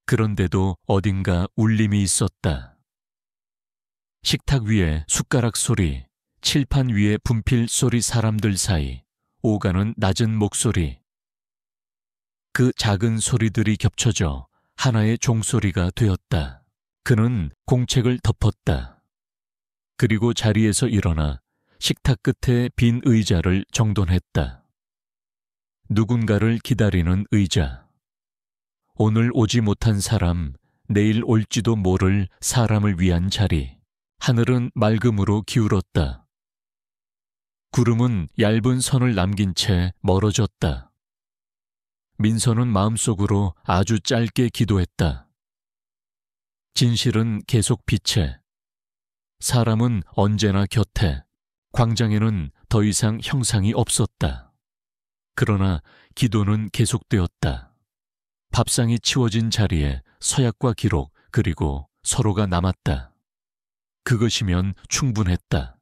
[SPEAKER 1] 그런데도 어딘가 울림이 있었다. 식탁 위에 숟가락 소리, 칠판 위에 분필 소리 사람들 사이 오가는 낮은 목소리. 그 작은 소리들이 겹쳐져 하나의 종소리가 되었다. 그는 공책을 덮었다. 그리고 자리에서 일어나 식탁 끝에 빈 의자를 정돈했다. 누군가를 기다리는 의자. 오늘 오지 못한 사람, 내일 올지도 모를 사람을 위한 자리. 하늘은 맑음으로 기울었다. 구름은 얇은 선을 남긴 채 멀어졌다. 민서는 마음속으로 아주 짧게 기도했다. 진실은 계속 빛에, 사람은 언제나 곁에, 광장에는 더 이상 형상이 없었다. 그러나 기도는 계속되었다. 밥상이 치워진 자리에 서약과 기록 그리고 서로가 남았다. 그것이면 충분했다.